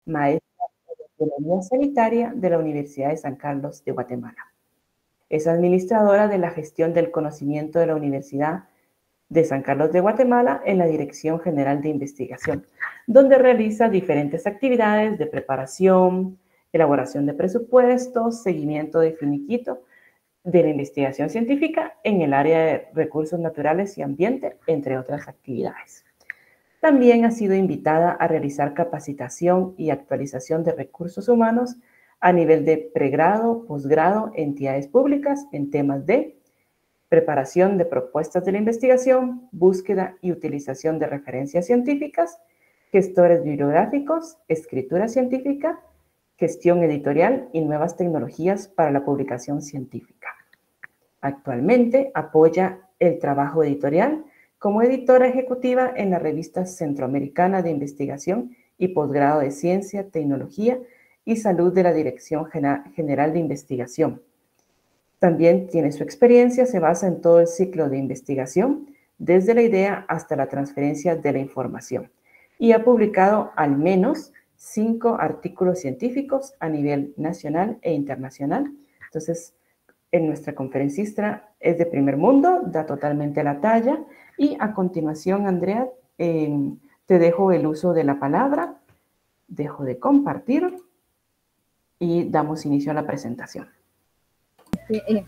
maestra de Economía Sanitaria de la Universidad de San Carlos de Guatemala. Es administradora de la gestión del conocimiento de la Universidad de San Carlos de Guatemala en la Dirección General de Investigación, donde realiza diferentes actividades de preparación, elaboración de presupuestos, seguimiento de finiquito de la investigación científica en el área de recursos naturales y ambiente, entre otras actividades. También ha sido invitada a realizar capacitación y actualización de recursos humanos a nivel de pregrado, posgrado, entidades públicas en temas de preparación de propuestas de la investigación, búsqueda y utilización de referencias científicas, gestores bibliográficos, escritura científica, gestión editorial y nuevas tecnologías para la publicación científica. Actualmente apoya el trabajo editorial como editora ejecutiva en la revista Centroamericana de Investigación y Posgrado de Ciencia, Tecnología y Salud de la Dirección General de Investigación. También tiene su experiencia, se basa en todo el ciclo de investigación, desde la idea hasta la transferencia de la información. Y ha publicado al menos 5 artículos científicos a nivel nacional e internacional. Entonces, nuestra conferencista es de primer mundo, da totalmente la talla. Y a continuación, Andrea, te dejo el uso de la palabra, dejo de compartir y damos inicio a la presentación.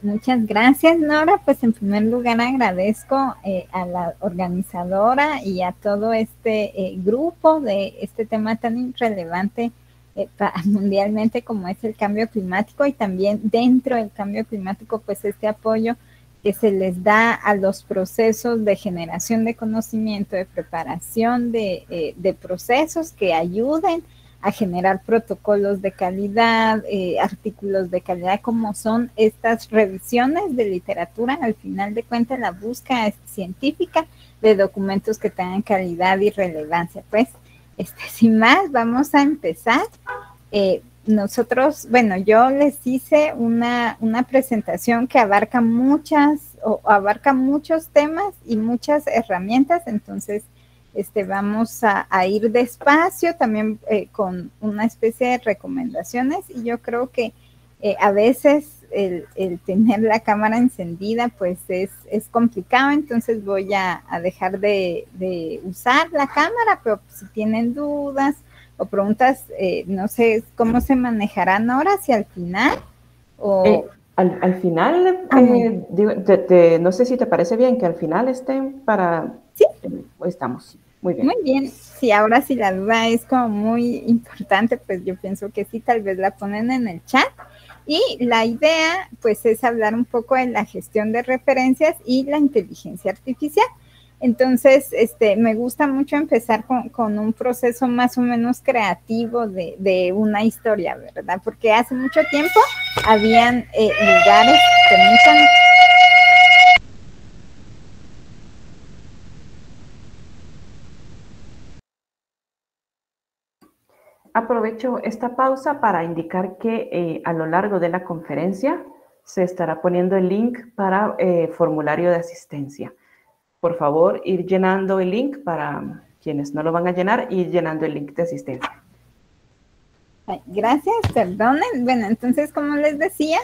Muchas gracias, Nora. Pues en primer lugar agradezco a la organizadora y a todo este grupo de este tema tan relevante mundialmente como es el cambio climático, y también dentro del cambio climático pues este apoyo que se les da a los procesos de generación de conocimiento, de preparación de procesos que ayuden a generar protocolos de calidad, artículos de calidad, como son estas revisiones de literatura. Al final de cuentas, la búsqueda científica de documentos que tengan calidad y relevancia. Pues, sin más, vamos a empezar. Nosotros, bueno, yo les hice una presentación que abarca muchos temas y muchas herramientas, entonces vamos a ir despacio también con una especie de recomendaciones, y yo creo que a veces el tener la cámara encendida pues es complicado, entonces voy a dejar de usar la cámara, pero si tienen dudas o preguntas, no sé cómo se manejarán ahora, si al final o... Al final, no sé si te parece bien que al final estén para... Sí. Estamos, muy bien. Muy bien, sí, ahora sí la duda es como muy importante, pues yo pienso que sí, tal vez la ponen en el chat. Y la idea, pues, es hablar un poco de la gestión de referencias y la inteligencia artificial. Entonces, me gusta mucho empezar con un proceso más o menos creativo de una historia, ¿verdad? Porque hace mucho tiempo habían lugares, permítanme. Aprovecho esta pausa para indicar que a lo largo de la conferencia se estará poniendo el link para formulario de asistencia. Por favor, ir llenando el link para quienes no lo van a llenar, ir llenando el link de asistencia. Gracias, perdonen. Bueno, entonces, como les decía,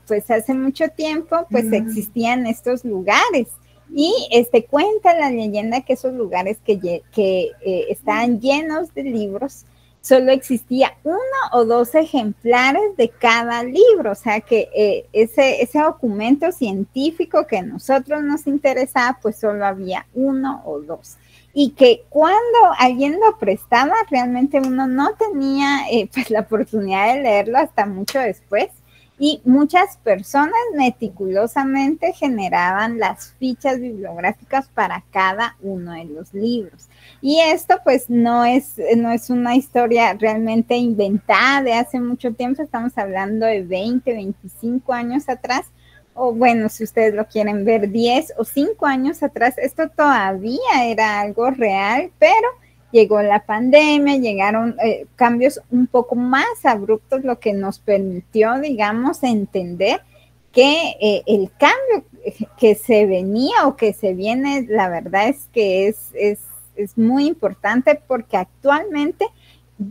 pues hace mucho tiempo pues existían estos lugares, y cuenta la leyenda que esos lugares que estaban llenos de libros, solo existía 1 o 2 ejemplares de cada libro, o sea que ese documento científico que a nosotros nos interesaba, pues solo había 1 o 2. Y que cuando alguien lo prestaba, realmente uno no tenía pues la oportunidad de leerlo hasta mucho después, y muchas personas meticulosamente generaban las fichas bibliográficas para cada uno de los libros. Y esto pues no es una historia realmente inventada de hace mucho tiempo, estamos hablando de 20, 25 años atrás, o bueno, si ustedes lo quieren ver, 10 o 5 años atrás, esto todavía era algo real, pero llegó la pandemia, llegaron cambios un poco más abruptos, lo que nos permitió, digamos, entender que el cambio que se venía o que se viene, la verdad es que es muy importante, porque actualmente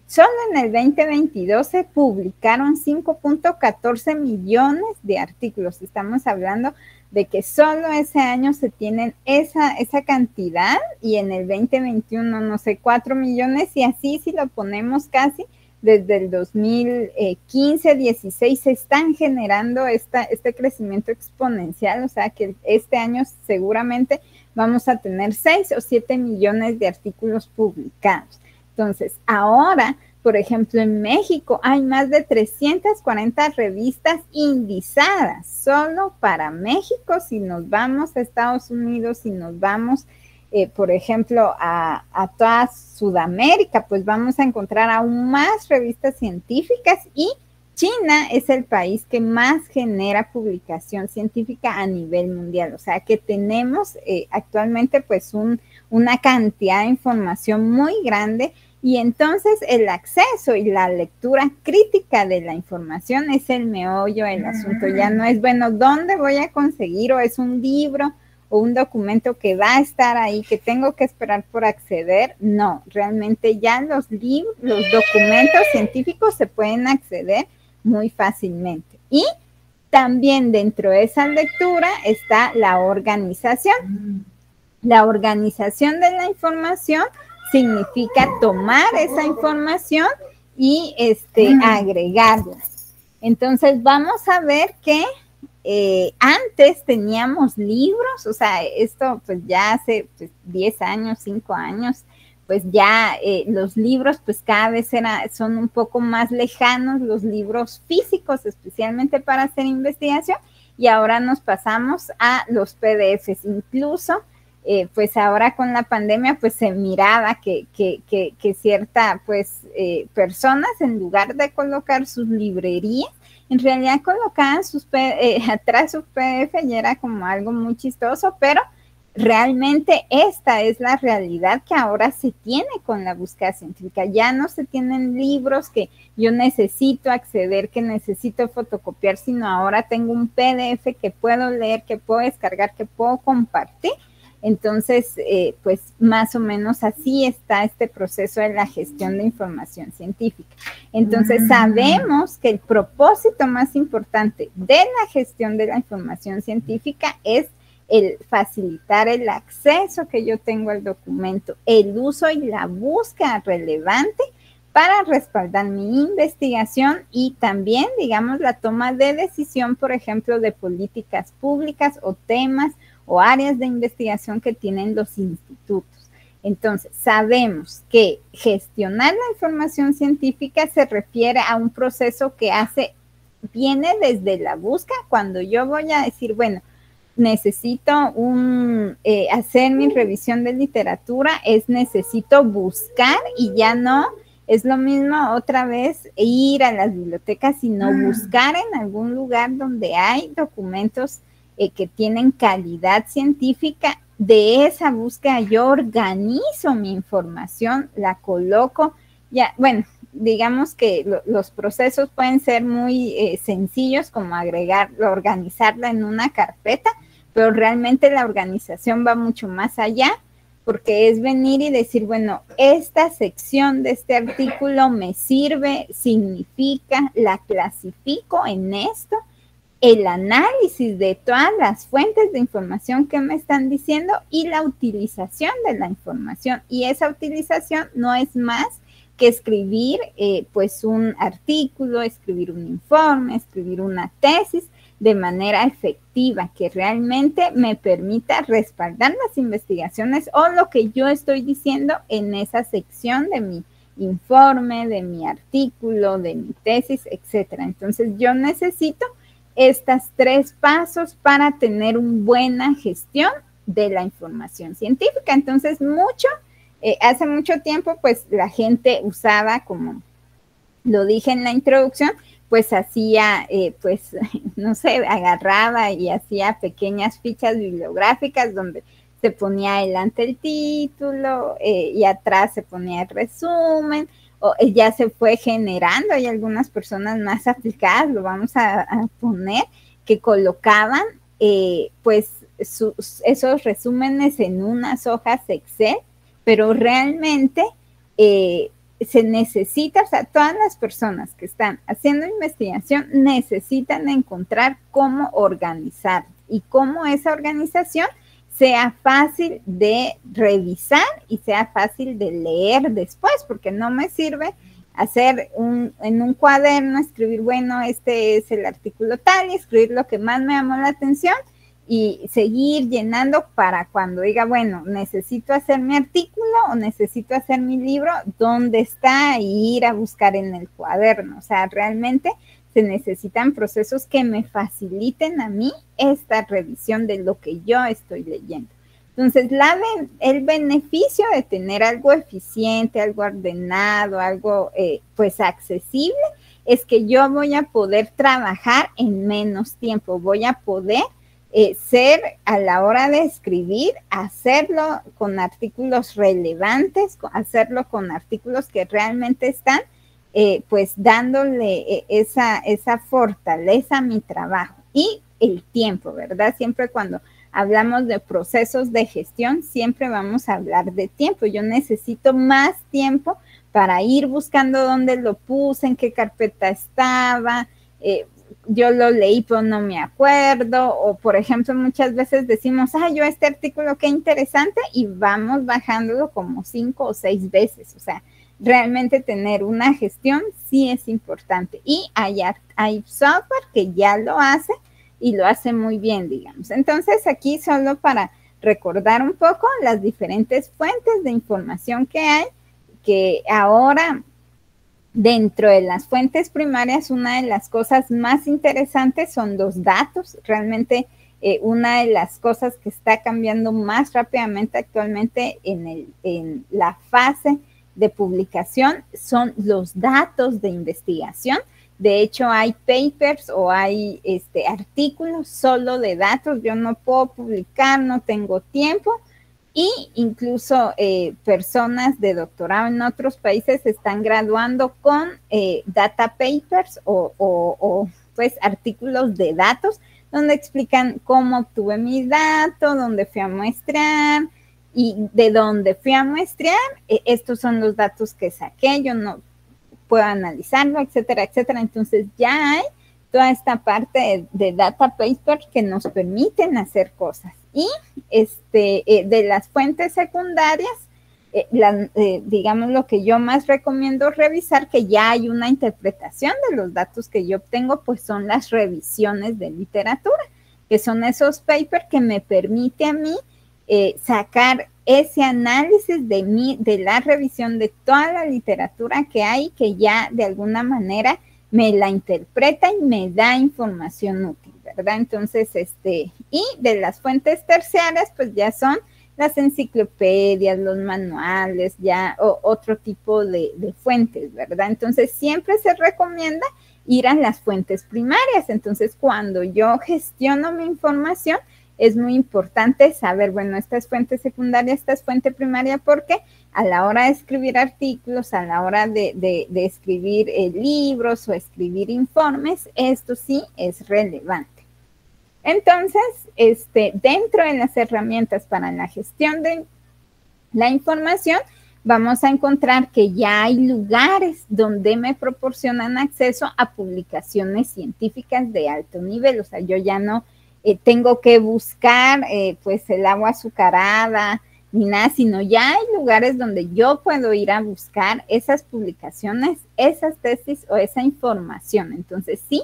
solo en el 2022 se publicaron 5.14 millones de artículos. Estamos hablando de que solo ese año se tienen esa cantidad, y en el 2021, no sé, 4 millones, y así si lo ponemos casi desde el 2015, 16, se están generando este crecimiento exponencial, o sea que este año seguramente vamos a tener 6 o 7 millones de artículos publicados. Entonces, ahora, por ejemplo, en México hay más de 340 revistas indizadas solo para México. Si nos vamos a Estados Unidos, si nos vamos, por ejemplo, a toda Sudamérica, pues vamos a encontrar aún más revistas científicas, y China es el país que más genera publicación científica a nivel mundial. O sea que tenemos actualmente pues una cantidad de información muy grande, y entonces el acceso y la lectura crítica de la información es el meollo del asunto. Ya no es, bueno, ¿dónde voy a conseguir? O es un libro o un documento que va a estar ahí, que tengo que esperar por acceder. No, realmente ya los documentos científicos se pueden acceder muy fácilmente. Y también dentro de esa lectura está la organización. La organización de la información significa tomar esa información y agregarla. Entonces vamos a ver que antes teníamos libros, o sea, esto pues ya hace 10 años, 5 años, pues ya los libros pues cada vez son un poco más lejanos, los libros físicos, especialmente para hacer investigación, y ahora nos pasamos a los PDFs. Incluso pues ahora con la pandemia pues se miraba que cierta pues personas, en lugar de colocar sus librerías, en realidad colocaban atrás sus PDF, y era como algo muy chistoso, pero realmente esta es la realidad que ahora se tiene con la búsqueda científica. Ya no se tienen libros que yo necesito acceder, que necesito fotocopiar, sino ahora tengo un PDF que puedo leer, que puedo descargar, que puedo compartir. Entonces, pues más o menos así está este proceso de la gestión de información científica. Entonces, sabemos que el propósito más importante de la gestión de la información científica es el facilitar el acceso que yo tengo al documento, el uso y la búsqueda relevante para respaldar mi investigación, y también, digamos, la toma de decisión, por ejemplo, de políticas públicas o temas o áreas de investigación que tienen los institutos. Entonces, sabemos que gestionar la información científica se refiere a un proceso que viene desde la búsqueda. Cuando yo voy a decir, bueno, necesito hacer mi revisión de literatura, necesito buscar, y ya no es lo mismo otra vez ir a las bibliotecas, sino buscar en algún lugar donde hay documentos que tienen calidad científica. De esa búsqueda yo organizo mi información, la coloco, ya, bueno, digamos que los procesos pueden ser muy sencillos, como organizarla en una carpeta, pero realmente la organización va mucho más allá, porque es venir y decir, bueno, esta sección de este artículo me sirve, significa, la clasifico en esto, el análisis de todas las fuentes de información que me están diciendo, y la utilización de la información. Y esa utilización no es más que escribir pues un artículo, escribir un informe, escribir una tesis de manera efectiva, que realmente me permita respaldar las investigaciones o lo que yo estoy diciendo en esa sección de mi informe, de mi artículo, de mi tesis, etcétera. Entonces yo necesito estos 3 pasos para tener una buena gestión de la información científica. Entonces hace mucho tiempo pues la gente usaba, como lo dije en la introducción, pues hacía, pues no sé, agarraba y hacía pequeñas fichas bibliográficas donde se ponía adelante el título y atrás se ponía el resumen. Ya se fue generando, hay algunas personas más aplicadas, lo vamos a poner, que colocaban pues esos resúmenes en unas hojas Excel, pero realmente se necesita, o sea, todas las personas que están haciendo investigación necesitan encontrar cómo organizar y cómo esa organización sea fácil de revisar y sea fácil de leer después, porque no me sirve hacer en un cuaderno, escribir, bueno, este es el artículo tal, y escribir lo que más me llamó la atención y seguir llenando para cuando diga, bueno, necesito hacer mi artículo o necesito hacer mi libro, ¿dónde está? Y ir a buscar en el cuaderno. O sea, realmente se necesitan procesos que me faciliten a mí esta revisión de lo que yo estoy leyendo. Entonces, el beneficio de tener algo eficiente, algo ordenado, algo pues accesible, es que yo voy a poder trabajar en menos tiempo, voy a poder ser a la hora de escribir, hacerlo con artículos relevantes, hacerlo con artículos que realmente están pues dándole esa fortaleza a mi trabajo y el tiempo, ¿verdad? Siempre cuando hablamos de procesos de gestión, siempre vamos a hablar de tiempo. Yo necesito más tiempo para ir buscando dónde lo puse, en qué carpeta estaba, yo lo leí pero no me acuerdo, o por ejemplo muchas veces decimos, yo este artículo qué interesante, y vamos bajándolo como 5 o 6 veces, o sea, realmente tener una gestión sí es importante, y hay software que ya lo hace, y lo hace muy bien, digamos. Entonces aquí solo para recordar un poco las diferentes fuentes de información que hay, que ahora dentro de las fuentes primarias, una de las cosas más interesantes son los datos. Realmente una de las cosas que está cambiando más rápidamente actualmente en la fase de publicación son los datos de investigación. De hecho, hay papers o hay artículos solo de datos. Yo no puedo publicar, no tengo tiempo. Y incluso personas de doctorado en otros países se están graduando con data papers o pues artículos de datos donde explican cómo obtuve mis datos, dónde fui a muestrear y de dónde fui a muestrear. Estos son los datos que saqué, yo no puedo analizarlo, etcétera, etcétera. Entonces ya hay toda esta parte de data papers que nos permiten hacer cosas. Y de las fuentes secundarias, digamos lo que yo más recomiendo revisar, que ya hay una interpretación de los datos que yo obtengo, pues son las revisiones de literatura, que son esos papers que me permite a mí sacar ese análisis de la revisión de toda la literatura que hay, que ya de alguna manera me la interpreta y me da información útil, ¿verdad? Entonces, y de las fuentes terciarias, pues ya son las enciclopedias, los manuales, ya otro tipo de fuentes, ¿verdad? Entonces, siempre se recomienda ir a las fuentes primarias. Entonces, cuando yo gestiono mi información, es muy importante saber, bueno, esta es fuente secundaria, esta es fuente primaria, porque a la hora de escribir artículos, a la hora de escribir libros o escribir informes, esto sí es relevante. Entonces, dentro de las herramientas para la gestión de la información, vamos a encontrar que ya hay lugares donde me proporcionan acceso a publicaciones científicas de alto nivel. O sea, yo ya no tengo que buscar pues el agua azucarada ni nada, sino ya hay lugares donde yo puedo ir a buscar esas publicaciones, esas tesis o esa información. Entonces sí,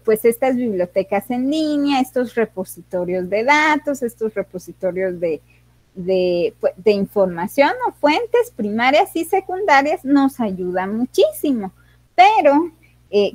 pues estas bibliotecas en línea, estos repositorios de datos, estos repositorios de información o fuentes primarias y secundarias nos ayudan muchísimo, pero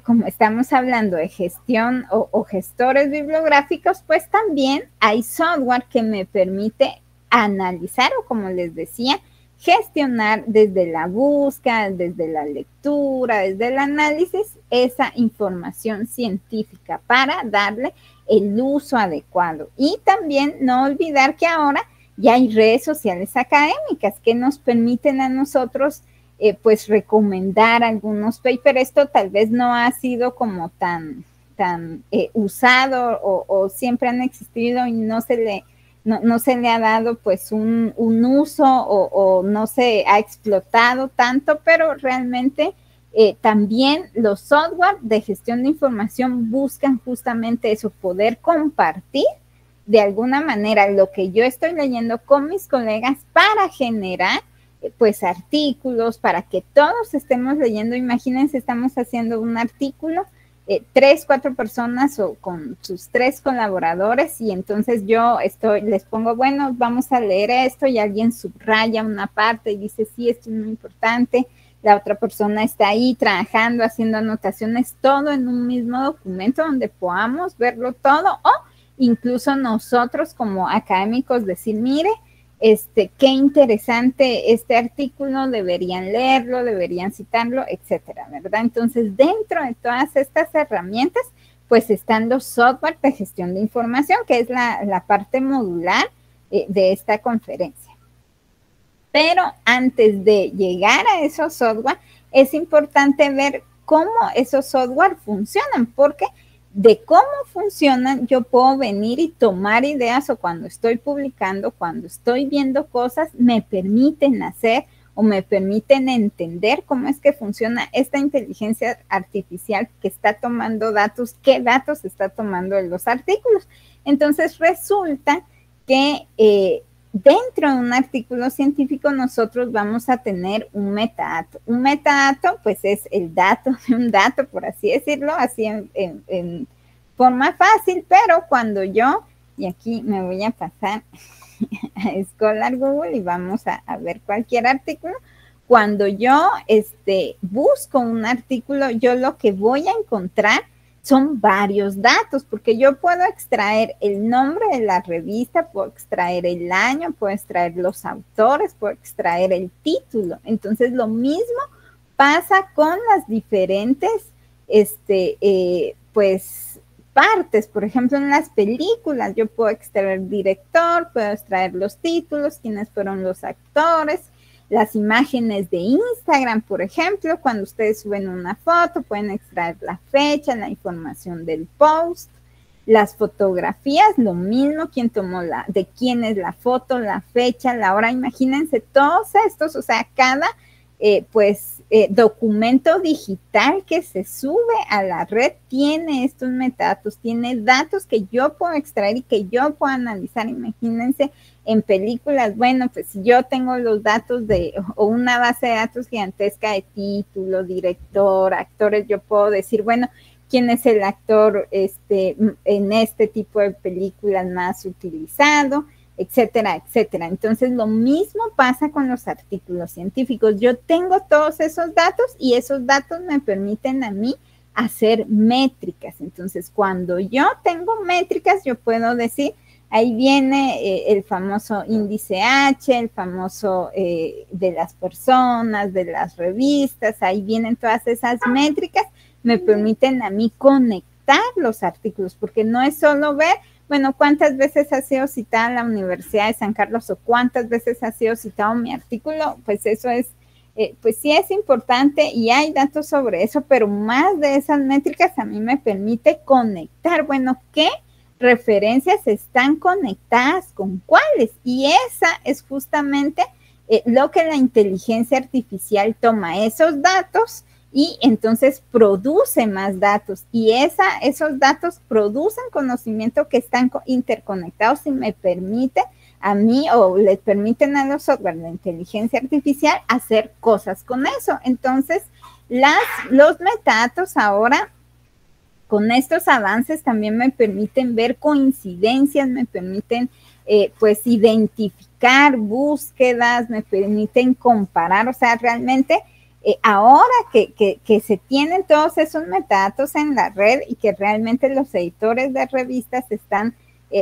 como estamos hablando de gestión o gestores bibliográficos, pues también hay software que me permite analizar o, como les decía, gestionar desde la búsqueda, desde la lectura, desde el análisis, esa información científica para darle el uso adecuado. Y también no olvidar que ahora ya hay redes sociales académicas que nos permiten a nosotros pues recomendar algunos papers. Esto tal vez no ha sido como tan usado o siempre han existido y no se le no se le ha dado pues un uso o no se ha explotado tanto, pero realmente también los software de gestión de información buscan justamente eso, poder compartir de alguna manera lo que yo estoy leyendo con mis colegas para generar pues artículos, para que todos estemos leyendo. Imagínense, estamos haciendo un artículo, 3, 4 personas o con sus 3 colaboradores, y entonces yo les pongo, bueno, vamos a leer esto, y alguien subraya una parte y dice, sí, esto es muy importante. La otra persona está ahí trabajando, haciendo anotaciones, todo en un mismo documento donde podamos verlo todo, o incluso nosotros como académicos decir, mire, qué interesante este artículo, deberían leerlo, deberían citarlo, etcétera, ¿verdad? Entonces, dentro de todas estas herramientas, pues están los software de gestión de información, que es la parte modular de esta conferencia. Pero antes de llegar a esos software, es importante ver cómo esos software funcionan, porque de cómo funcionan, yo puedo venir y tomar ideas, o cuando estoy publicando, cuando estoy viendo cosas, me permiten hacer o me permiten entender cómo es que funciona esta inteligencia artificial que está tomando datos, qué datos está tomando en los artículos. Entonces resulta que dentro de un artículo científico nosotros vamos a tener un metadato. Un metadato, pues, es el dato de un dato, por así decirlo, así en forma fácil, pero cuando yo, y aquí me voy a pasar a Scholar Google y vamos a ver cualquier artículo, cuando yo busco un artículo, yo lo que voy a encontrar son varios datos, porque yo puedo extraer el nombre de la revista, puedo extraer el año, puedo extraer los autores, puedo extraer el título. Entonces, lo mismo pasa con las diferentes, pues, partes. Por ejemplo, en las películas, yo puedo extraer el director, puedo extraer los títulos, quiénes fueron los actores. Las imágenes de Instagram, por ejemplo, cuando ustedes suben una foto, pueden extraer la fecha, la información del post. Las fotografías, lo mismo, quién tomó de quién es la foto, la fecha, la hora. Imagínense todos estos, o sea, cada documento digital que se sube a la red tiene estos metadatos, tiene datos que yo puedo extraer y que yo puedo analizar. Imagínense en películas, bueno, pues si yo tengo los datos o una base de datos gigantesca de título, director, actores, yo puedo decir, bueno, quién es el actor en este tipo de películas más utilizado, etcétera, etcétera. Entonces, lo mismo pasa con los artículos científicos. Yo tengo todos esos datos y esos datos me permiten a mí hacer métricas. Entonces, cuando yo tengo métricas, yo puedo decir, ahí viene el famoso índice H, el famoso de las personas, de las revistas, ahí vienen todas esas métricas, me permiten a mí conectar los artículos, porque no es solo ver, bueno, cuántas veces ha sido citada la Universidad de San Carlos o cuántas veces ha sido citado mi artículo, pues eso es, pues sí es importante y hay datos sobre eso, pero más de esas métricas a mí me permite conectar, bueno, ¿qué referencias están conectadas con cuáles? Y esa es justamente lo que la inteligencia artificial toma, esos datos, y entonces produce más datos, y esos datos producen conocimiento que están interconectados y me permite a mí, o les permiten a los software de inteligencia artificial hacer cosas con eso. Entonces, los metadatos ahora, con estos avances, también me permiten ver coincidencias, me permiten pues identificar búsquedas, me permiten comparar, o sea, realmente ahora que se tienen todos esos metadatos en la red y que realmente los editores de revistas están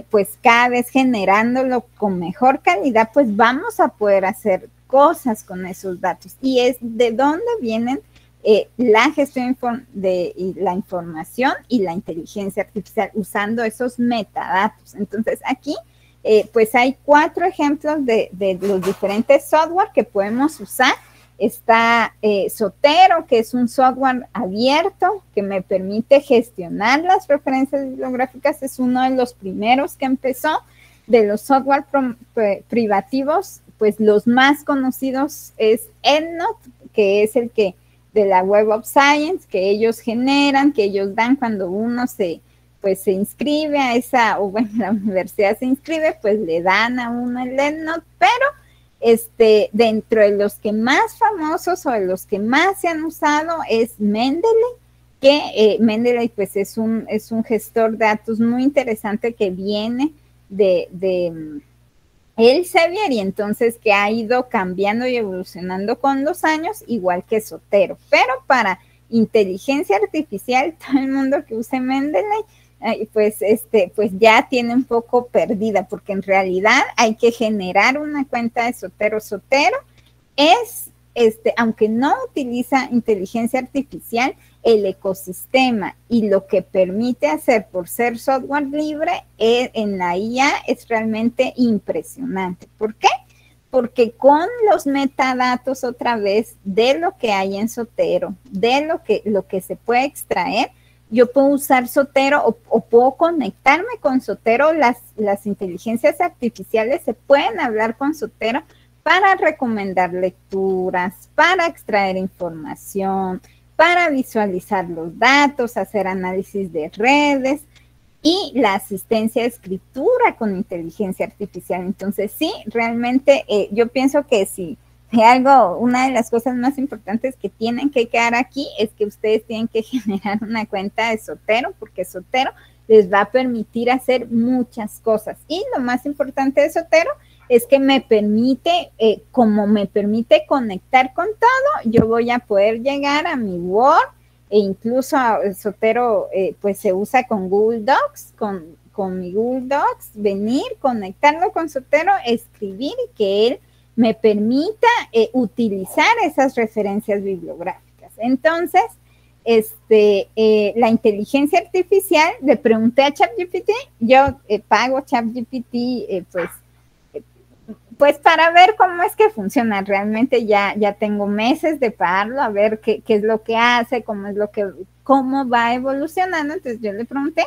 pues cada vez generándolo con mejor calidad, pues vamos a poder hacer cosas con esos datos. Y es de dónde vienen la gestión de la información y la inteligencia artificial usando esos metadatos. Entonces aquí pues hay 4 ejemplos de los diferentes software que podemos usar. Está Zotero, que es un software abierto que me permite gestionar las referencias bibliográficas, es uno de los primeros que empezó. de los software privativos, pues los más conocidos es EndNote, que es el que de la Web of Science, que ellos generan, que ellos dan cuando uno se inscribe a esa, o bueno, la universidad se inscribe, pues le dan a uno el EndNote, pero dentro de los que más famosos o de los que más se han usado es Mendeley, que Mendeley pues es un gestor de datos muy interesante que viene de Elsevier, y entonces que ha ido cambiando y evolucionando con los años, igual que Zotero. Pero para inteligencia artificial, todo el mundo que use Mendeley, pues ya tiene un poco perdida, porque en realidad hay que generar una cuenta de Zotero. Zotero es, aunque no utiliza inteligencia artificial, el ecosistema y lo que permite hacer por ser software libre en la IA es realmente impresionante. ¿Por qué? Porque con los metadatos otra vez de lo que hay en Zotero, de lo que se puede extraer, yo puedo usar Zotero o puedo conectarme con Zotero. Las inteligencias artificiales se pueden hablar con Zotero para recomendar lecturas, para extraer información, para visualizar los datos, hacer análisis de redes y la asistencia de escritura con inteligencia artificial. Entonces, sí, realmente yo pienso que sí, una de las cosas más importantes que tienen que quedar aquí es que ustedes tienen que generar una cuenta de Zotero, porque Zotero les va a permitir hacer muchas cosas. Y lo más importante de Zotero es que me permite, como me permite conectar con todo, yo voy a poder llegar a mi Word, e incluso Zotero pues se usa con Google Docs, con mi Google Docs, venir, conectarlo con Zotero, escribir y que él me permita utilizar esas referencias bibliográficas. Entonces, la inteligencia artificial, le pregunté a ChatGPT, yo pago ChatGPT pues para ver cómo es que funciona. Realmente ya tengo meses de pagarlo, a ver qué es lo que hace, cómo va evolucionando. Entonces yo le pregunté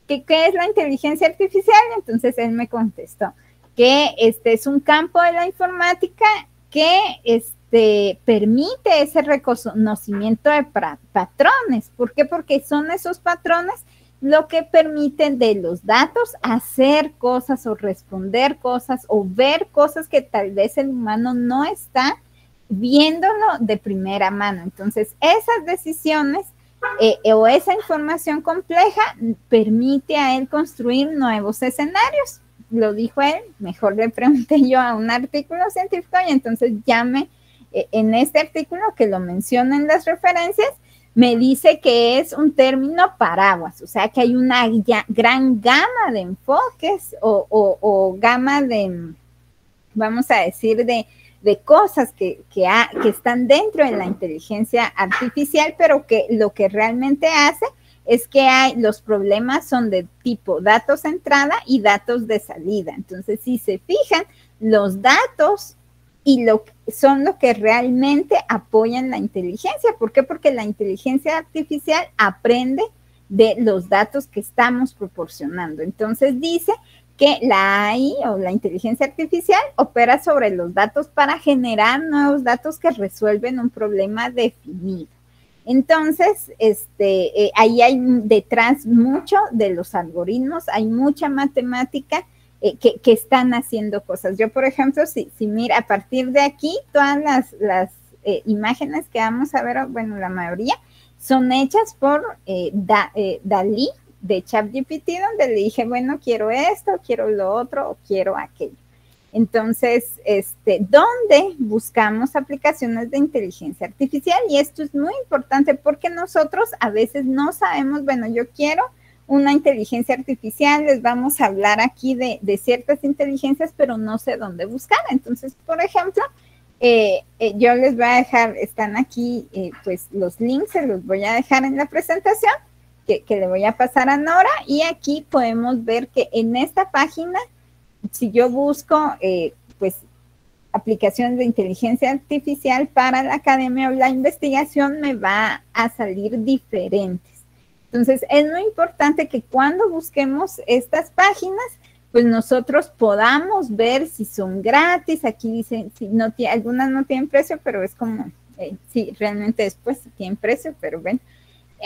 qué es la inteligencia artificial, y entonces él me contestó que es un campo de la informática que permite ese reconocimiento de patrones. ¿Por qué? Porque son esos patrones lo que permiten de los datos hacer cosas o responder cosas o ver cosas que tal vez el humano no está viéndolo de primera mano. Entonces, esas decisiones o esa información compleja permite a él construir nuevos escenarios. Lo dijo él, mejor le pregunté yo a un artículo científico, y entonces en este artículo que lo menciona en las referencias, me dice que es un término paraguas, o sea que hay una gran gama de enfoques o gama de, vamos a decir, de cosas que están dentro de la inteligencia artificial, pero que lo que realmente hace es que los problemas son de tipo datos de entrada y datos de salida. Entonces, si se fijan, los datos son lo que realmente apoyan la inteligencia. ¿Por qué? Porque la inteligencia artificial aprende de los datos que estamos proporcionando. Entonces dice que la AI o la inteligencia artificial opera sobre los datos para generar nuevos datos que resuelven un problema definido. Entonces, ahí hay detrás mucho de los algoritmos, hay mucha matemática que están haciendo cosas. Yo, por ejemplo, si mira, a partir de aquí, todas las imágenes que vamos a ver, bueno, la mayoría, son hechas por Dalí de ChatGPT, donde le dije, bueno, quiero esto, quiero lo otro, o quiero aquello. Entonces, ¿dónde buscamos aplicaciones de inteligencia artificial? Y esto es muy importante porque nosotros a veces no sabemos, bueno, yo quiero una inteligencia artificial, les vamos a hablar aquí de ciertas inteligencias, pero no sé dónde buscar. Entonces, por ejemplo, yo les voy a dejar, están aquí, pues los links se los voy a dejar en la presentación, que le voy a pasar a Nora, y aquí podemos ver que en esta página, si yo busco, pues, aplicaciones de inteligencia artificial para la academia o la investigación, me va a salir diferentes. Entonces, es muy importante que cuando busquemos estas páginas, pues nosotros podamos ver si son gratis. Aquí dicen, si no algunas no tienen precio, pero es como, sí, realmente después tienen precio, pero bueno.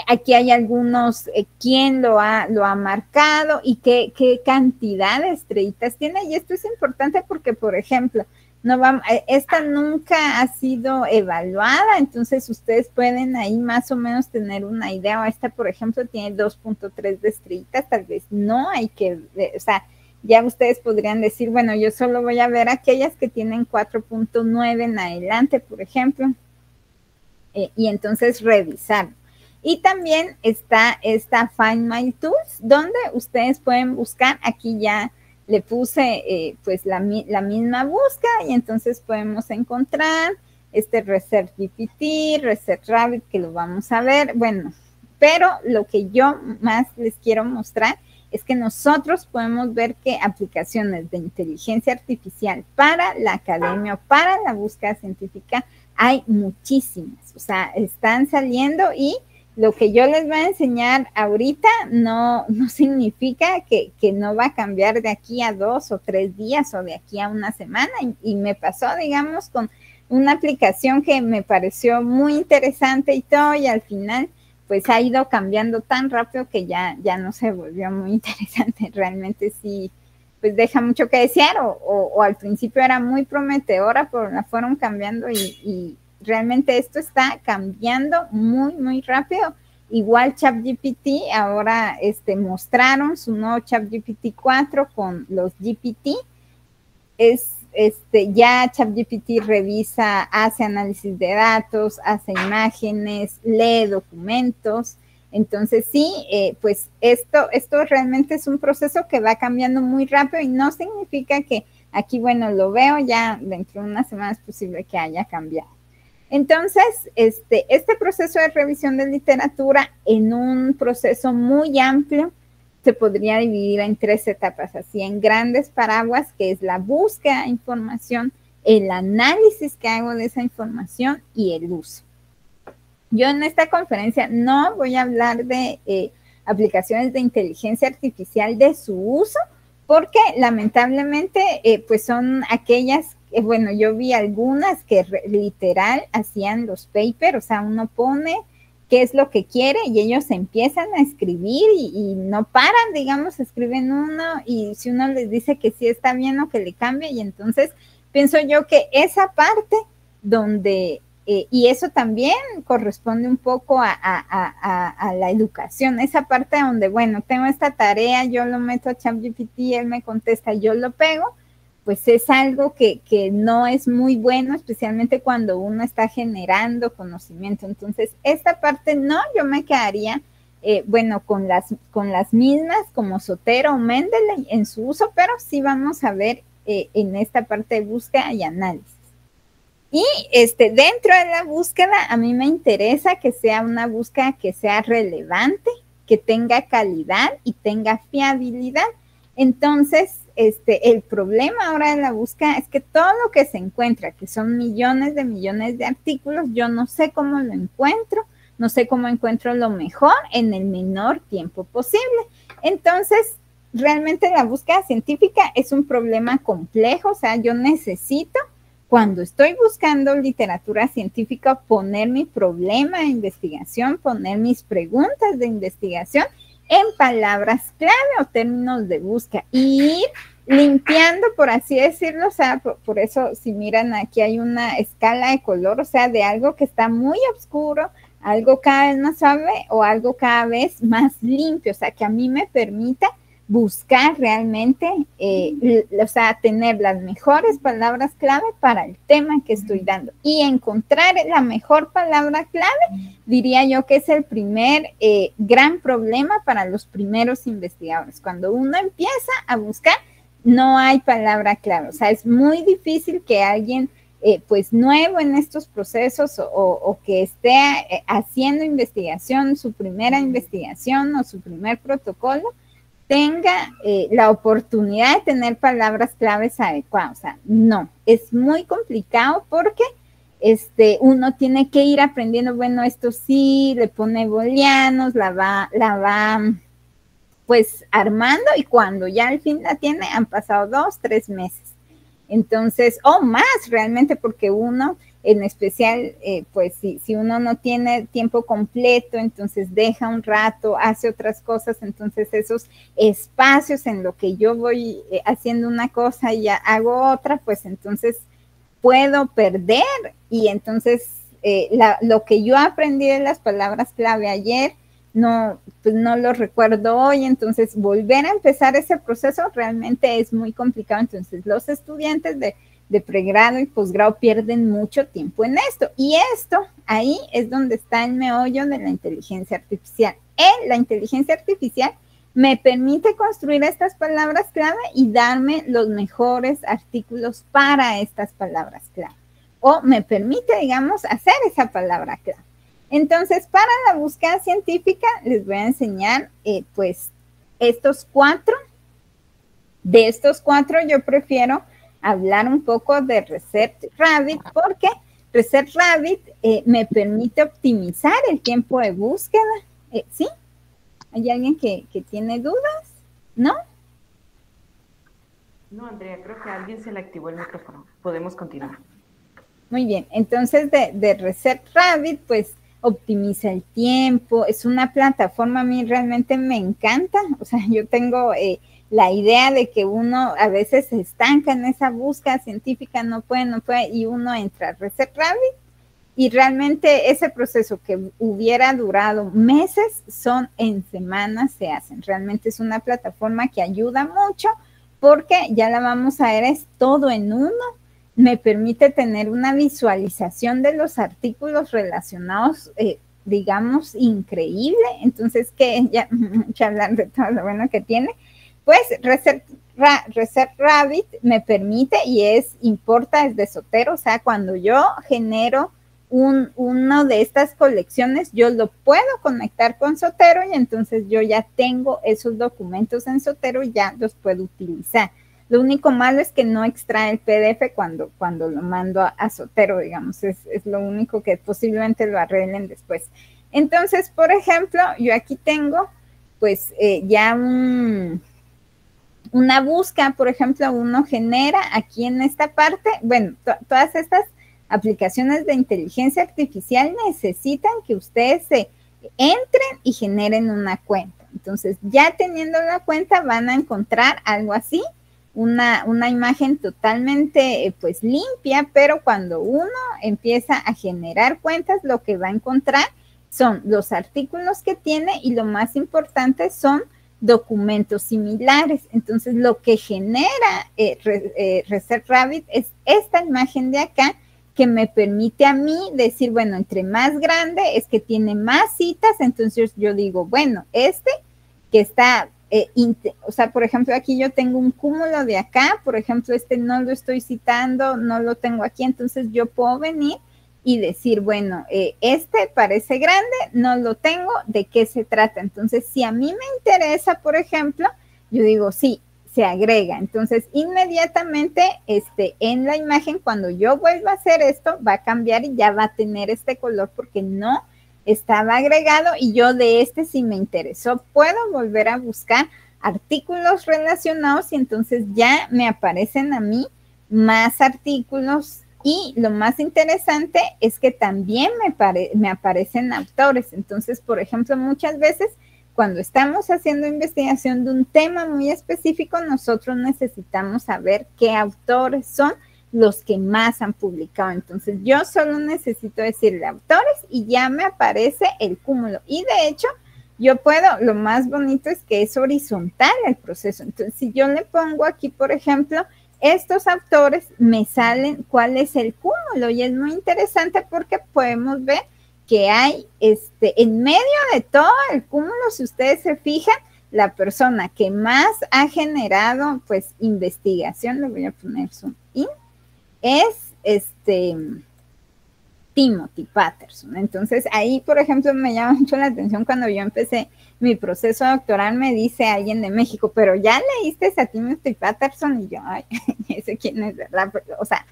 Aquí hay algunos, quién lo ha marcado y qué cantidad de estrellitas tiene. Y esto es importante porque, por ejemplo, esta nunca ha sido evaluada, entonces ustedes pueden ahí más o menos tener una idea. O esta, por ejemplo, tiene 2.3 de estrellitas, tal vez no hay que, o sea, ya ustedes podrían decir, bueno, yo solo voy a ver aquellas que tienen 4.9 en adelante, por ejemplo, y entonces revisar. Y también está esta Find My Tools, donde ustedes pueden buscar. Aquí ya le puse pues la misma búsqueda y entonces podemos encontrar este Research GPT, Research Rabbit, que lo vamos a ver. Bueno, pero lo que yo más les quiero mostrar es que nosotros podemos ver que aplicaciones de inteligencia artificial para la academia o para la búsqueda científica hay muchísimas. O sea, están saliendo y lo que yo les voy a enseñar ahorita no significa que no va a cambiar de aquí a 2 o 3 días o de aquí a una semana. Y me pasó, digamos, con una aplicación que me pareció muy interesante y todo, y al final pues ha ido cambiando tan rápido que ya no se volvió muy interesante. Realmente sí, pues deja mucho que desear, o al principio era muy prometedora, pero la fueron cambiando y realmente esto está cambiando muy, muy rápido. Igual ChatGPT, ahora mostraron su nuevo ChatGPT 4 con los GPT. Ya ChatGPT revisa, hace análisis de datos, hace imágenes, lee documentos. Entonces sí, pues esto realmente es un proceso que va cambiando muy rápido y no significa que aquí, bueno, lo veo ya dentro de una semana es posible que haya cambiado. Entonces, este proceso de revisión de literatura en un proceso muy amplio se podría dividir en 3 etapas, así en grandes paraguas, que es la búsqueda de información, el análisis que hago de esa información y el uso. Yo en esta conferencia no voy a hablar de aplicaciones de inteligencia artificial, de su uso, porque lamentablemente pues son aquellas, bueno, yo vi algunas que literal hacían los papers, o sea, uno pone qué es lo que quiere y ellos empiezan a escribir y no paran, digamos, escriben uno y si uno les dice que sí está bien o que le cambie, y entonces pienso yo que esa parte donde, y eso también corresponde un poco a la educación, esa parte donde, bueno, tengo esta tarea, yo lo meto a ChatGPT, él me contesta, yo lo pego, pues es algo que no es muy bueno, especialmente cuando uno está generando conocimiento. Entonces, esta parte no, yo me quedaría, bueno, con las mismas como Zotero o Mendeley en su uso, pero sí vamos a ver en esta parte de búsqueda y análisis. Y dentro de la búsqueda, a mí me interesa que sea una búsqueda que sea relevante, que tenga calidad y tenga fiabilidad. Entonces, el problema ahora de la búsqueda es que todo lo que se encuentra, que son millones de artículos, yo no sé cómo lo encuentro, no sé cómo encuentro lo mejor en el menor tiempo posible. Entonces, realmente la búsqueda científica es un problema complejo, o sea, yo necesito, cuando estoy buscando literatura científica, poner mi problema de investigación, poner mis preguntas de investigación en palabras clave o términos de búsqueda y ir limpiando, por así decirlo, o sea, por eso si miran aquí hay una escala de color, o sea, de algo que está muy oscuro, algo cada vez más suave o algo cada vez más limpio, o sea, que a mí me permita buscar realmente, o sea, tener las mejores palabras clave para el tema que estoy dando y encontrar la mejor palabra clave, diría yo que es el primer gran problema para los primeros investigadores. Cuando uno empieza a buscar, no hay palabra clave, o sea, es muy difícil que alguien pues nuevo en estos procesos o que esté haciendo investigación, su primera investigación o su primer protocolo, tenga la oportunidad de tener palabras claves adecuadas. O sea, no, es muy complicado porque uno tiene que ir aprendiendo, bueno, esto sí, le pone booleanos, la va pues armando, y cuando ya al fin la tiene han pasado 2, 3 meses. Entonces, o más realmente, porque uno, en especial, pues si uno no tiene tiempo completo, entonces deja un rato, hace otras cosas, entonces esos espacios en lo que yo voy haciendo una cosa y ya hago otra, pues entonces puedo perder, y entonces lo que yo aprendí de las palabras clave ayer, no, pues no lo recuerdo hoy, entonces volver a empezar ese proceso realmente es muy complicado. Entonces los estudiantes de pregrado y posgrado pierden mucho tiempo en esto, y esto ahí es donde está el meollo de la inteligencia artificial. La inteligencia artificial me permite construir estas palabras clave y darme los mejores artículos para estas palabras clave, o me permite, digamos, hacer esa palabra clave. Entonces, para la búsqueda científica, les voy a enseñar, pues, estos 4. De estos 4, yo prefiero hablar un poco de ResearchRabbit, porque ResearchRabbit me permite optimizar el tiempo de búsqueda. ¿Sí? ¿Hay alguien que tiene dudas? ¿No? No, Andrea, creo que a alguien se le activó el micrófono. Podemos continuar. Muy bien, entonces de ResearchRabbit, pues optimiza el tiempo, es una plataforma, a mí realmente me encanta, o sea, yo tengo la idea de que uno a veces se estanca en esa búsqueda científica, no puede, y uno entra a ResearchRabbit, y realmente ese proceso que hubiera durado meses, son en semanas se hacen. Realmente es una plataforma que ayuda mucho, porque ya la vamos a ver, es todo en uno. Me permite tener una visualización de los artículos relacionados, digamos, increíble. Entonces, que ya hablar de todo lo bueno que tiene, pues ResearchRabbit me permite, y importa desde Zotero, o sea, cuando yo genero uno de estas colecciones, yo lo puedo conectar con Zotero, y entonces yo ya tengo esos documentos en Zotero y ya los puedo utilizar. Lo único malo es que no extrae el PDF cuando lo mando a Zotero, digamos, es lo único que posiblemente lo arreglen después. Entonces, por ejemplo, yo aquí tengo, pues, ya una búsqueda, por ejemplo, uno genera aquí en esta parte, bueno, todas estas aplicaciones de inteligencia artificial necesitan que ustedes se entren y generen una cuenta. Entonces, ya teniendo la cuenta, van a encontrar algo así, una imagen totalmente pues limpia, pero cuando uno empieza a generar cuentas, lo que va a encontrar son los artículos que tiene, y lo más importante son documentos similares. Entonces, lo que genera ResearchRabbit es esta imagen de acá, que me permite a mí decir, bueno, entre más grande es que tiene más citas. Entonces yo digo, bueno, que está, o sea, por ejemplo, aquí yo tengo un cúmulo de acá, por ejemplo, no lo estoy citando, no lo tengo aquí, entonces yo puedo venir y decir, bueno, parece grande, no lo tengo, ¿de qué se trata? Entonces, si a mí me interesa, por ejemplo, yo digo, sí, se agrega. Entonces, inmediatamente en la imagen, cuando yo vuelva a hacer esto, va a cambiar y ya va a tener este color porque no estaba agregado, y yo de si me interesó, puedo volver a buscar artículos relacionados y entonces ya me aparecen a mí más artículos. Y lo más interesante es que también me aparecen autores. Entonces, por ejemplo, muchas veces cuando estamos haciendo investigación de un tema muy específico, nosotros necesitamos saber qué autores son los que más han publicado. Entonces, yo solo necesito decirle autores y ya me aparece el cúmulo. Y de hecho, yo puedo, lo más bonito es que es horizontal el proceso. Entonces, si yo le pongo aquí, por ejemplo, estos autores, me salen cuál es el cúmulo, y es muy interesante porque podemos ver que hay en medio de todo el cúmulo, si ustedes se fijan, la persona que más ha generado pues investigación, le voy a poner zoom in, es Timothy Patterson. Entonces ahí, por ejemplo, me llama mucho la atención cuando yo empecé mi proceso doctoral, me dice alguien de México, pero ya leíste a Timothy Patterson, y yo, ay, ese quién es, ¿verdad? O sea,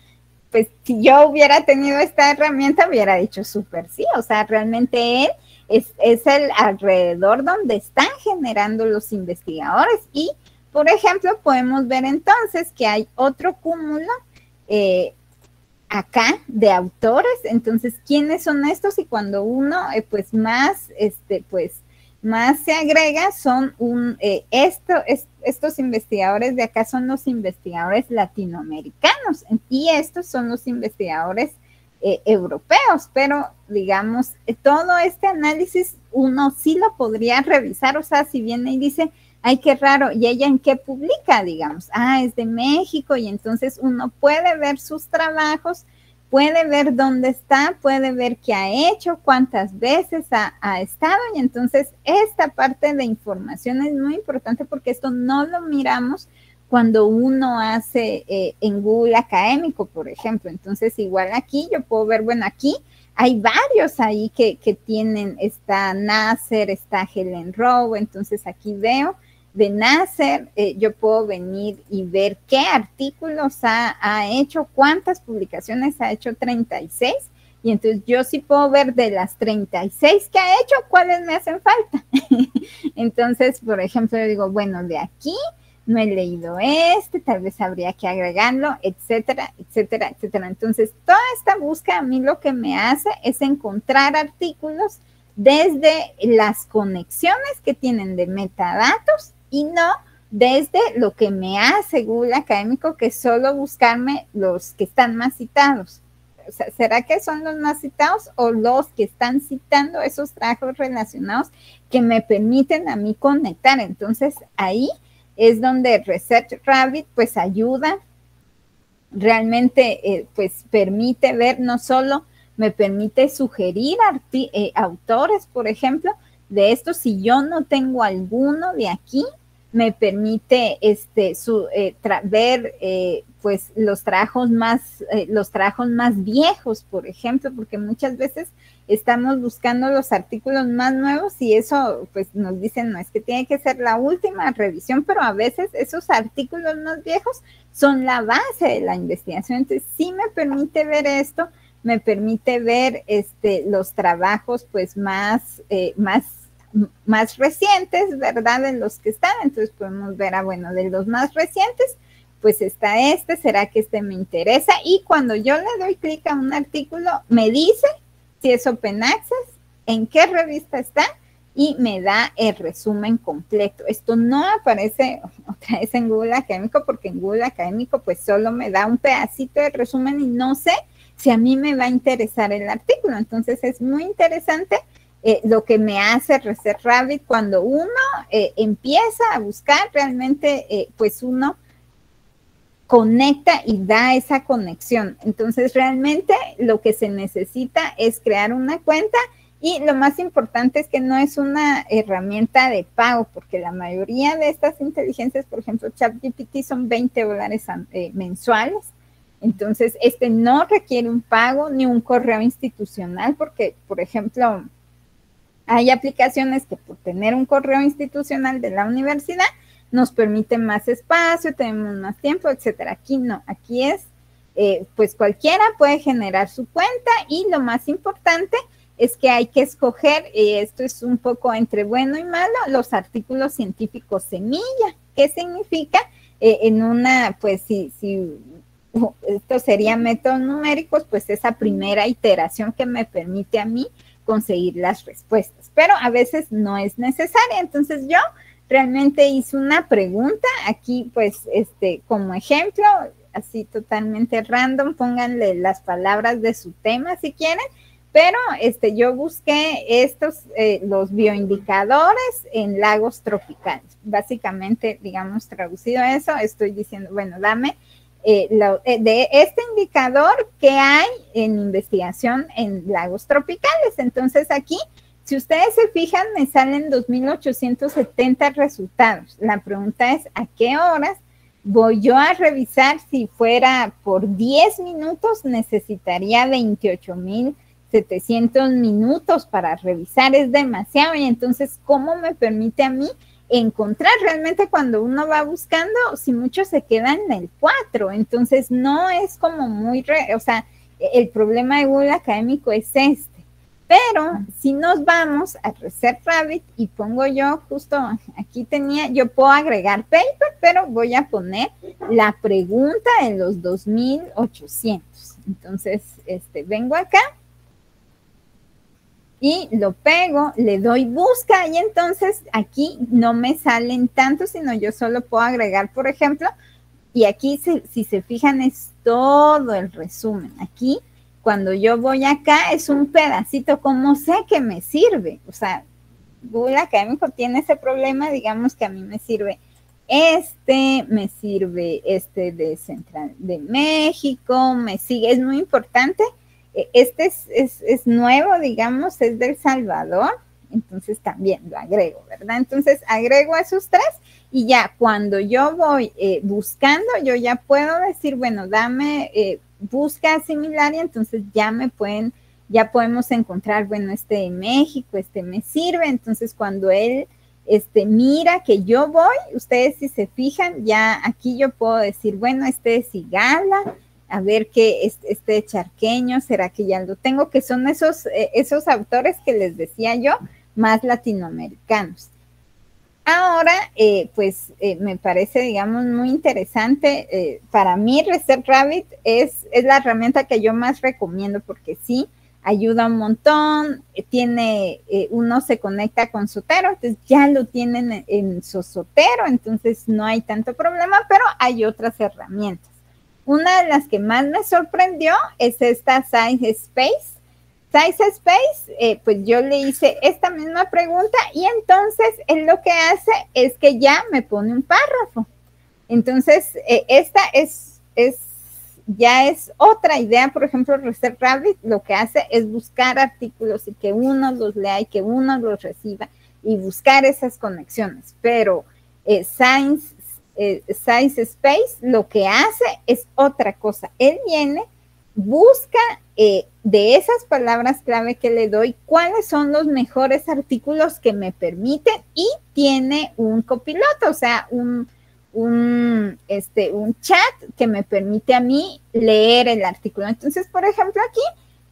pues si yo hubiera tenido esta herramienta, hubiera dicho súper sí, o sea, realmente él es el alrededor donde están generando los investigadores. Y, por ejemplo, podemos ver entonces que hay otro cúmulo acá de autores. Entonces, ¿quiénes son estos? Y cuando uno pues más se agrega, son estos investigadores de acá son los investigadores latinoamericanos y estos son los investigadores europeos, pero digamos, todo este análisis uno sí lo podría revisar, o sea, si viene y dice, ay, qué raro, ¿y ella en qué publica? Digamos, es de México, y entonces uno puede ver sus trabajos, puede ver dónde está, puede ver qué ha hecho, cuántas veces ha estado, y entonces esta parte de información es muy importante porque esto no lo miramos cuando uno hace en Google académico, por ejemplo. Entonces, igual aquí yo puedo ver, bueno, aquí hay varios ahí que tienen, está Nasser, está Helen Rowe, entonces aquí veo de Nasser, yo puedo venir y ver qué artículos ha hecho, cuántas publicaciones ha hecho, 36, y entonces yo sí puedo ver de las 36 que ha hecho, cuáles me hacen falta. Entonces, por ejemplo, yo digo, bueno, de aquí no he leído tal vez habría que agregarlo, etcétera, etcétera, etcétera. Entonces, toda esta búsqueda a mí lo que me hace es encontrar artículos desde las conexiones que tienen de metadatos y no desde lo que me hace Google Académico, que es solo buscarme los que están más citados. O sea, ¿será que son los más citados o los que están citando esos trabajos relacionados que me permiten a mí conectar? Entonces, ahí es donde Research Rabbit pues ayuda, realmente pues permite ver, no solo me permite sugerir autores, por ejemplo, de esto, si yo no tengo alguno de aquí, me permite ver pues los trabajos más viejos, por ejemplo, porque muchas veces estamos buscando los artículos más nuevos y eso pues nos dicen, no, es que tiene que ser la última revisión, pero a veces esos artículos más viejos son la base de la investigación. Entonces sí me permite ver esto, me permite ver los trabajos pues más recientes, ¿verdad? En los que están. Entonces podemos ver, bueno, de los más recientes, pues está ¿será que me interesa? Y cuando yo le doy clic a un artículo, me dice si es Open Access, en qué revista está, y me da el resumen completo. Esto no aparece otra vez en Google Académico, porque en Google Académico pues solo me da un pedacito de resumen y no sé si a mí me va a interesar el artículo. Entonces es muy interesante lo que me hace Research Rabbit cuando uno empieza a buscar, realmente pues uno conecta y da esa conexión. Entonces realmente lo que se necesita es crear una cuenta, y lo más importante es que no es una herramienta de pago, porque la mayoría de estas inteligencias, por ejemplo ChatGPT, son $20 mensuales. Entonces no requiere un pago ni un correo institucional, porque por ejemplo hay aplicaciones que por tener un correo institucional de la universidad nos permite más espacio, tenemos más tiempo, etcétera. Aquí no, aquí es, pues cualquiera puede generar su cuenta, y lo más importante es que hay que escoger, esto es un poco entre bueno y malo, los artículos científicos semilla. ¿Qué significa? En una, pues si esto sería métodos numéricos, pues esa primera iteración que me permite a mí conseguir las respuestas, pero a veces no es necesaria. Entonces yo realmente hice una pregunta aquí, pues, como ejemplo, así totalmente random, pónganle las palabras de su tema si quieren, pero yo busqué los bioindicadores en lagos tropicales. Básicamente, digamos, traducido a eso, estoy diciendo, bueno, dame de este indicador que hay en investigación en lagos tropicales. Entonces aquí, si ustedes se fijan, me salen 2,870 resultados. La pregunta es, ¿a qué horas voy yo a revisar? Si fuera por 10 minutos, necesitaría 28,700 minutos para revisar. Es demasiado. Y entonces, ¿cómo me permite a mí encontrar? Realmente cuando uno va buscando, si mucho se queda en el 4, entonces no es como muy, o sea, el problema de Google Académico es Pero si nos vamos a Reset Rabbit y pongo yo justo aquí yo puedo agregar paper, pero voy a poner la pregunta de los 2800. Entonces, vengo acá y lo pego, le doy busca y entonces aquí no me salen tantos, sino yo solo puedo agregar, por ejemplo, y aquí si se fijan es todo el resumen. Aquí cuando yo voy acá es un pedacito, ¿cómo sé que me sirve? O sea, Google Académico tiene ese problema, digamos que a mí me sirve me sirve de Central de México, me sigue, es muy importante. Este es nuevo, digamos, es del Salvador, entonces también lo agrego, ¿verdad? Entonces agrego esos 3 y ya cuando yo voy buscando, yo ya puedo decir, bueno, dame busca similar y entonces ya podemos encontrar, bueno, de México, me sirve, entonces cuando él mira que yo voy, ustedes si se fijan, ya aquí yo puedo decir, bueno, es Igala, a ver qué charqueño, será que ya lo tengo, que son esos autores que les decía yo, más latinoamericanos. Ahora, me parece, digamos, muy interesante. Para mí, Reset Rabbit es la herramienta que yo más recomiendo porque sí, ayuda un montón, uno se conecta con Zotero, entonces ya lo tienen en su Zotero, entonces no hay tanto problema, pero hay otras herramientas. Una de las que más me sorprendió es esta SciSpace. SciSpace, pues yo le hice esta misma pregunta y entonces él lo que hace es que ya me pone un párrafo. Entonces, esta ya es otra idea. Por ejemplo, Reset Rabbit lo que hace es buscar artículos y que uno los lea y que uno los reciba y buscar esas conexiones. Pero SciSpace lo que hace es otra cosa. Él viene, busca de esas palabras clave que le doy, cuáles son los mejores artículos que me permiten y tiene un copiloto, o sea, un chat que me permite a mí leer el artículo. Entonces, por ejemplo, aquí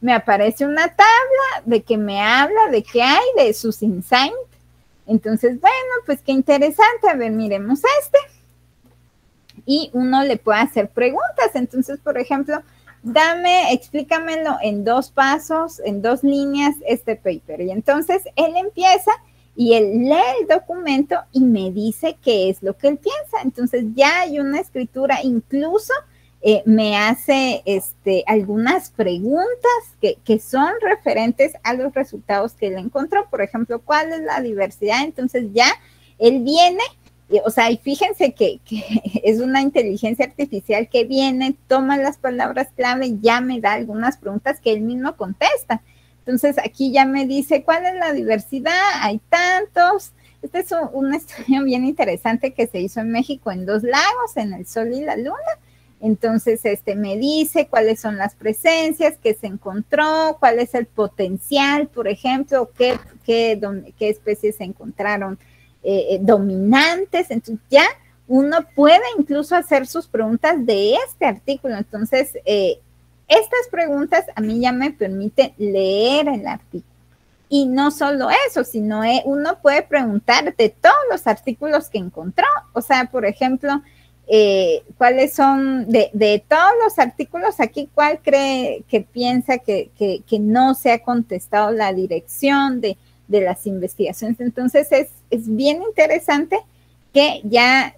me aparece una tabla de que me habla de qué hay, de sus insights. Entonces, bueno, pues qué interesante. A ver, miremos y uno le puede hacer preguntas. Entonces, por ejemplo, explícamelo en 2 pasos, en 2 líneas, paper. Y entonces él empieza y él lee el documento y me dice qué es lo que él piensa. Entonces ya hay una escritura, incluso me hace algunas preguntas que son referentes a los resultados que él encontró. Por ejemplo, ¿cuál es la diversidad? Entonces ya él viene. O sea, y fíjense que es una inteligencia artificial que viene, toma las palabras clave, ya me da algunas preguntas que él mismo contesta. Entonces, aquí ya me dice, ¿cuál es la diversidad? Hay tantos. Este es un estudio bien interesante que se hizo en México en 2 lagos, en el Sol y la Luna. Entonces, me dice cuáles son las presencias que se encontró, cuál es el potencial, por ejemplo, qué especies se encontraron dominantes. Entonces ya uno puede incluso hacer sus preguntas de este artículo. Entonces, estas preguntas a mí ya me permiten leer el artículo. Y no solo eso, sino uno puede preguntar de todos los artículos que encontró. O sea, por ejemplo, cuáles son de todos los artículos aquí, cuál cree que piensa que no se ha contestado la dirección de las investigaciones. Entonces es bien interesante que ya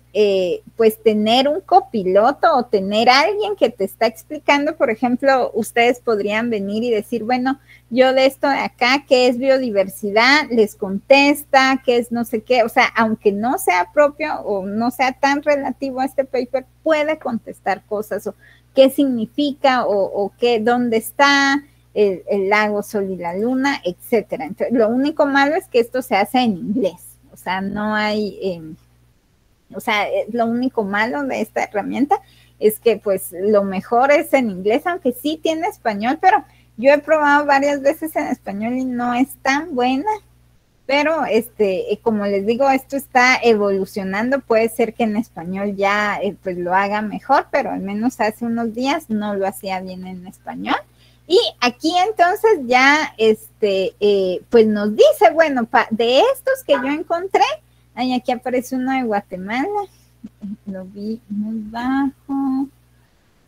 pues tener un copiloto o tener alguien que te está explicando. Por ejemplo, ustedes podrían venir y decir, bueno, yo de esto de acá, ¿qué es biodiversidad? Les contesta, ¿qué es no sé qué? O sea, aunque no sea propio o no sea tan relativo a este paper, puede contestar cosas o qué significa o qué, dónde está el lago, Sol y la Luna, etcétera. Entonces, lo único malo es que esto se hace en inglés, o sea, no hay, lo único malo de esta herramienta es que pues lo mejor es en inglés, aunque sí tiene español, pero yo he probado varias veces en español y no es tan buena. Pero como les digo, esto está evolucionando, puede ser que en español ya pues lo haga mejor, pero al menos hace unos días no lo hacía bien en español. Y aquí entonces ya, pues nos dice, bueno, de estos que yo encontré, ay, aquí aparece uno de Guatemala, lo vi muy bajo.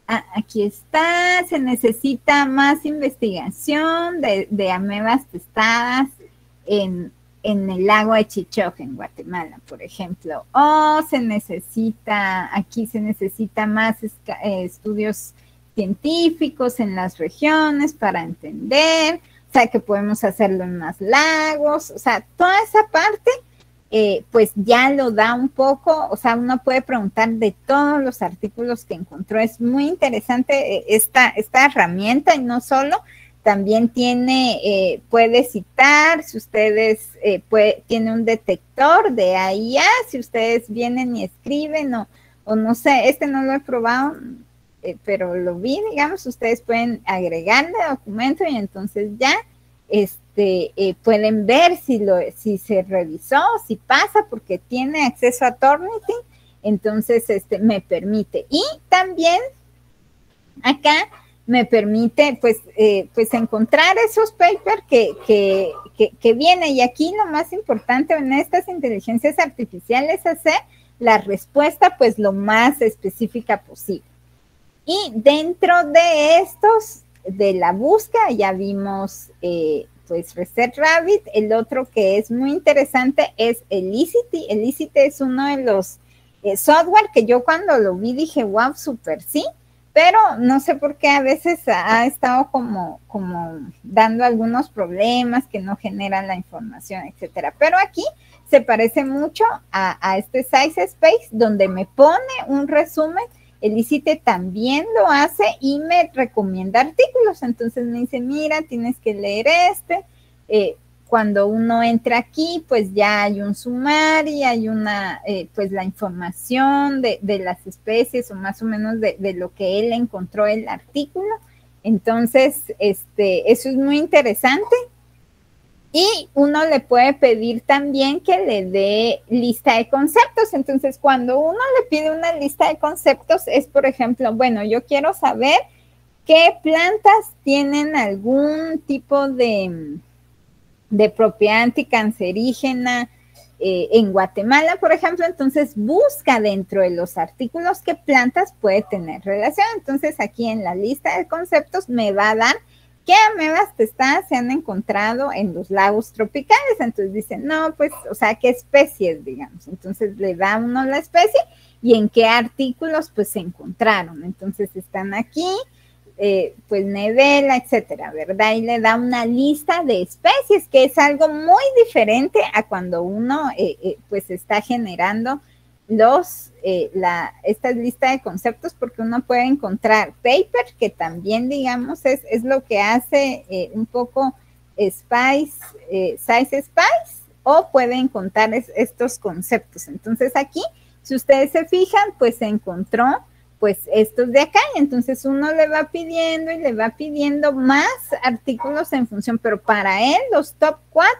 Aquí está, se necesita más investigación de amebas testadas en el lago de Chichoc, en Guatemala, por ejemplo. O aquí se necesita más estudios científicos en las regiones para entender, o sea, que podemos hacerlo en más lagos, o sea, toda esa parte, pues ya lo da un poco, o sea, uno puede preguntar de todos los artículos que encontró. Es muy interesante esta herramienta, y no solo, también puede citar, si ustedes, tiene un detector de AIA, si ustedes vienen y escriben, o no sé, no lo he probado, pero lo vi, digamos, ustedes pueden agregarle documento y entonces ya pueden ver si se revisó, si pasa, porque tiene acceso a Turnitin, entonces me permite. Y también acá me permite pues encontrar esos papers que viene, y aquí lo más importante en estas inteligencias artificiales es hacer la respuesta pues lo más específica posible. Y dentro de estos, de la búsqueda, ya vimos pues Research Rabbit. El otro que es muy interesante es Elicity. Elicity es uno de los software que yo cuando lo vi dije, wow, súper sí, pero no sé por qué a veces ha estado como dando algunos problemas que no generan la información, etcétera. Pero aquí se parece mucho a este Size Space, donde me pone un resumen. Elicity también lo hace y me recomienda artículos, entonces me dice, mira, tienes que leer cuando uno entra aquí, pues ya hay un sumario, hay pues la información de las especies, o más o menos de lo que él encontró en el artículo. Entonces, eso es muy interesante. Y uno le puede pedir también que le dé lista de conceptos. Entonces, cuando uno le pide una lista de conceptos, es, por ejemplo, bueno, yo quiero saber qué plantas tienen algún tipo de propiedad anticancerígena en Guatemala, por ejemplo. Entonces, busca dentro de los artículos qué plantas puede tener relación. Entonces, aquí en la lista de conceptos me va a dar ¿qué amebas testadas se han encontrado en los lagos tropicales? Entonces dicen, no, pues, o sea, ¿qué especies, digamos? Entonces le da uno la especie y en qué artículos, pues, se encontraron. Entonces están aquí, pues, Nevela, etcétera, ¿verdad? Y le da una lista de especies, que es algo muy diferente a cuando uno, pues, está generando esta lista de conceptos, porque uno puede encontrar paper, que también, digamos, es lo que hace un poco Size Spice, o puede encontrar estos conceptos. Entonces aquí, si ustedes se fijan, pues se encontró pues estos de acá, y entonces uno le va pidiendo y le va pidiendo más artículos en función, pero para él los top 4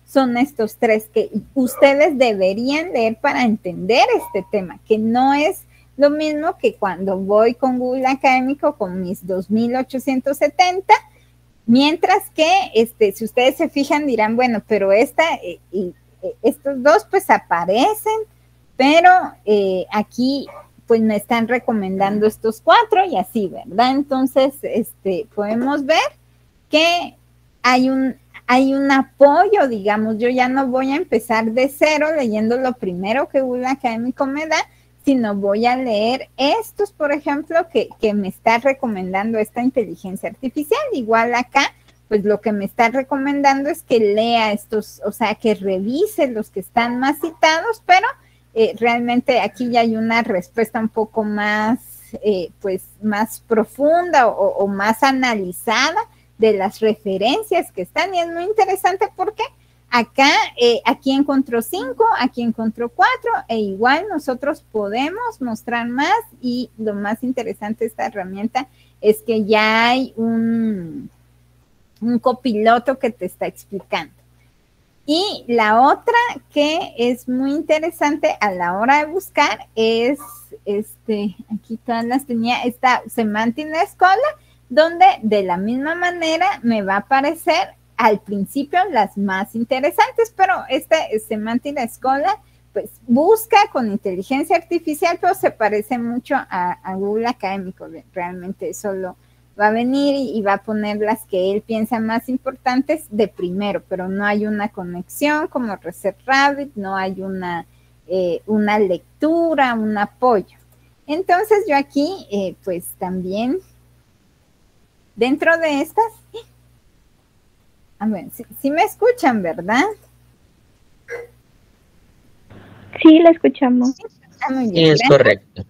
son estos 3 que ustedes deberían leer para entender este tema, que no es lo mismo que cuando voy con Google Académico con mis 2870, mientras que si ustedes se fijan dirán, bueno, pero estos dos pues aparecen, pero aquí pues me están recomendando estos 4 y así, ¿verdad? Entonces, podemos ver que hay un apoyo, digamos. Yo ya no voy a empezar de cero leyendo lo primero que Google Académico me da, sino voy a leer estos, por ejemplo, que me está recomendando esta inteligencia artificial. Igual acá, pues lo que me está recomendando es que lea estos, o sea, que revise los que están más citados, pero realmente aquí ya hay una respuesta un poco más, pues más profunda o más analizada de las referencias que están, y es muy interesante porque acá, aquí encontró 5, aquí encontró 4, e igual nosotros podemos mostrar más. Y lo más interesante de esta herramienta es que ya hay un copiloto que te está explicando. Y la otra que es muy interesante a la hora de buscar es, aquí todas las tenía, esta Semantic Scholar, donde de la misma manera me va a aparecer al principio las más interesantes, pero Semantic Scholar pues busca con inteligencia artificial, pero se parece mucho a Google Académico. Realmente solo va a venir y va a poner las que él piensa más importantes de primero, pero no hay una conexión como Research Rabbit, no hay una lectura, un apoyo. Entonces yo aquí pues también dentro de estas, a ver, sí me escuchan, ¿verdad? Sí, la escuchamos. Muy bien, sí, es correcto.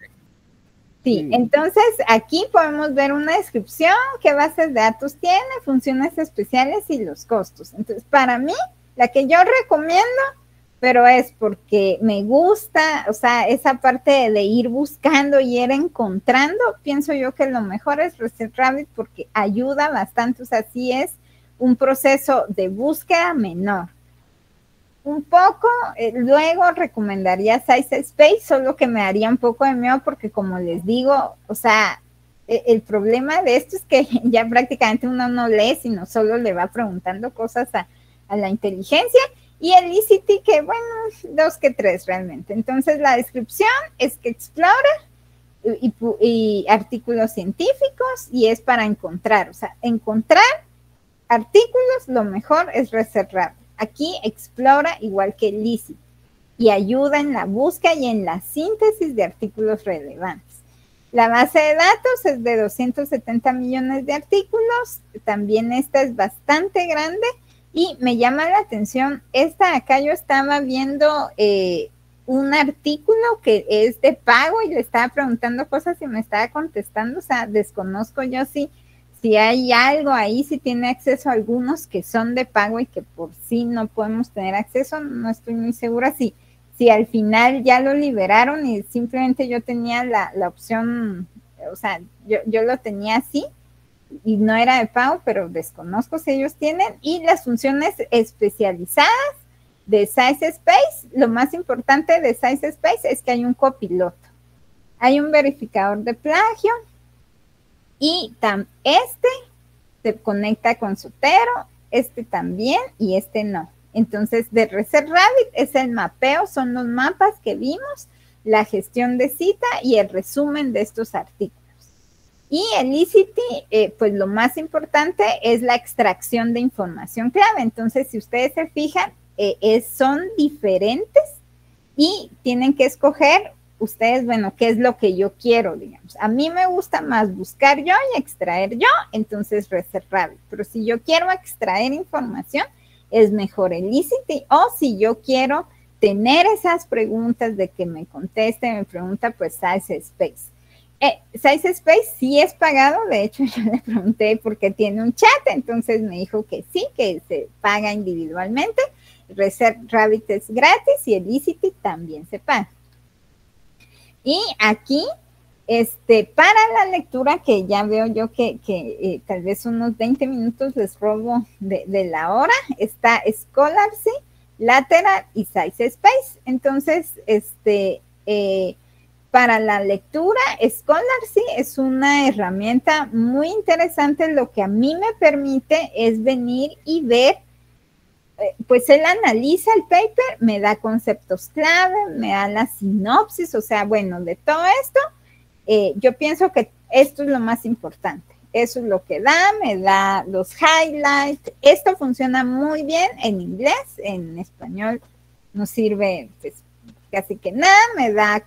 Sí, entonces aquí podemos ver una descripción, qué bases de datos tiene, funciones especiales y los costos. Entonces, para mí, la que yo recomiendo, pero es porque me gusta, o sea, esa parte de ir buscando y ir encontrando, pienso yo que lo mejor es Research Rabbit porque ayuda bastante, o sea, sí es un proceso de búsqueda menor. Un poco, luego recomendaría SciSpace, solo que me daría un poco de miedo porque como les digo, o sea, el problema de esto es que ya prácticamente uno no lee, sino solo le va preguntando cosas a la inteligencia, y el Elicity que, bueno, 2 que 3 realmente. Entonces la descripción es que explora y artículos científicos y es para encontrar, o sea, encontrar artículos, lo mejor es Research Rabbit. Aquí explora igual que Elicity y ayuda en la búsqueda y en la síntesis de artículos relevantes. La base de datos es de 270 millones de artículos, también esta es bastante grande y me llama la atención, esta acá yo estaba viendo un artículo que es de pago y le estaba preguntando cosas y me estaba contestando, o sea, desconozco yo si hay algo ahí, si tiene acceso a algunos que son de pago y que por sí no podemos tener acceso, no estoy muy segura si al final ya lo liberaron y simplemente yo tenía la opción, o sea, yo lo tenía así y no era de pago, pero desconozco si ellos tienen. Y las funciones especializadas de SciSpace, lo más importante de SciSpace es que hay un copiloto, hay un verificador de plagio, y se conecta con Zotero, también y no. Entonces, de Research Rabbit es el mapeo, son los mapas que vimos, la gestión de cita y el resumen de estos artículos. Y el Elicity, pues lo más importante es la extracción de información clave. Entonces, si ustedes se fijan, son diferentes y tienen que escoger ustedes, bueno, ¿qué es lo que yo quiero, digamos? A mí me gusta más buscar yo y extraer yo, entonces Research Rabbit. Pero si yo quiero extraer información, es mejor el Elicity. O si yo quiero tener esas preguntas de que me conteste, me pregunta, pues SciSpace. SciSpace sí es pagado, de hecho yo le pregunté por qué tiene un chat, entonces me dijo que sí, que se paga individualmente. Research Rabbit es gratis y el Elicity también se paga. Y aquí, para la lectura, que ya veo yo que tal vez unos 20 minutos les robo de la hora, está Scholarly, Lateral y SciSpace. Entonces, para la lectura, Scholarly es una herramienta muy interesante. Lo que a mí me permite es venir y ver, pues él analiza el paper, me da conceptos clave, me da la sinopsis, o sea, bueno, de todo esto, yo pienso que esto es lo más importante. Eso es lo que me da los highlights. Esto funciona muy bien en inglés, en español no sirve pues casi que nada, me da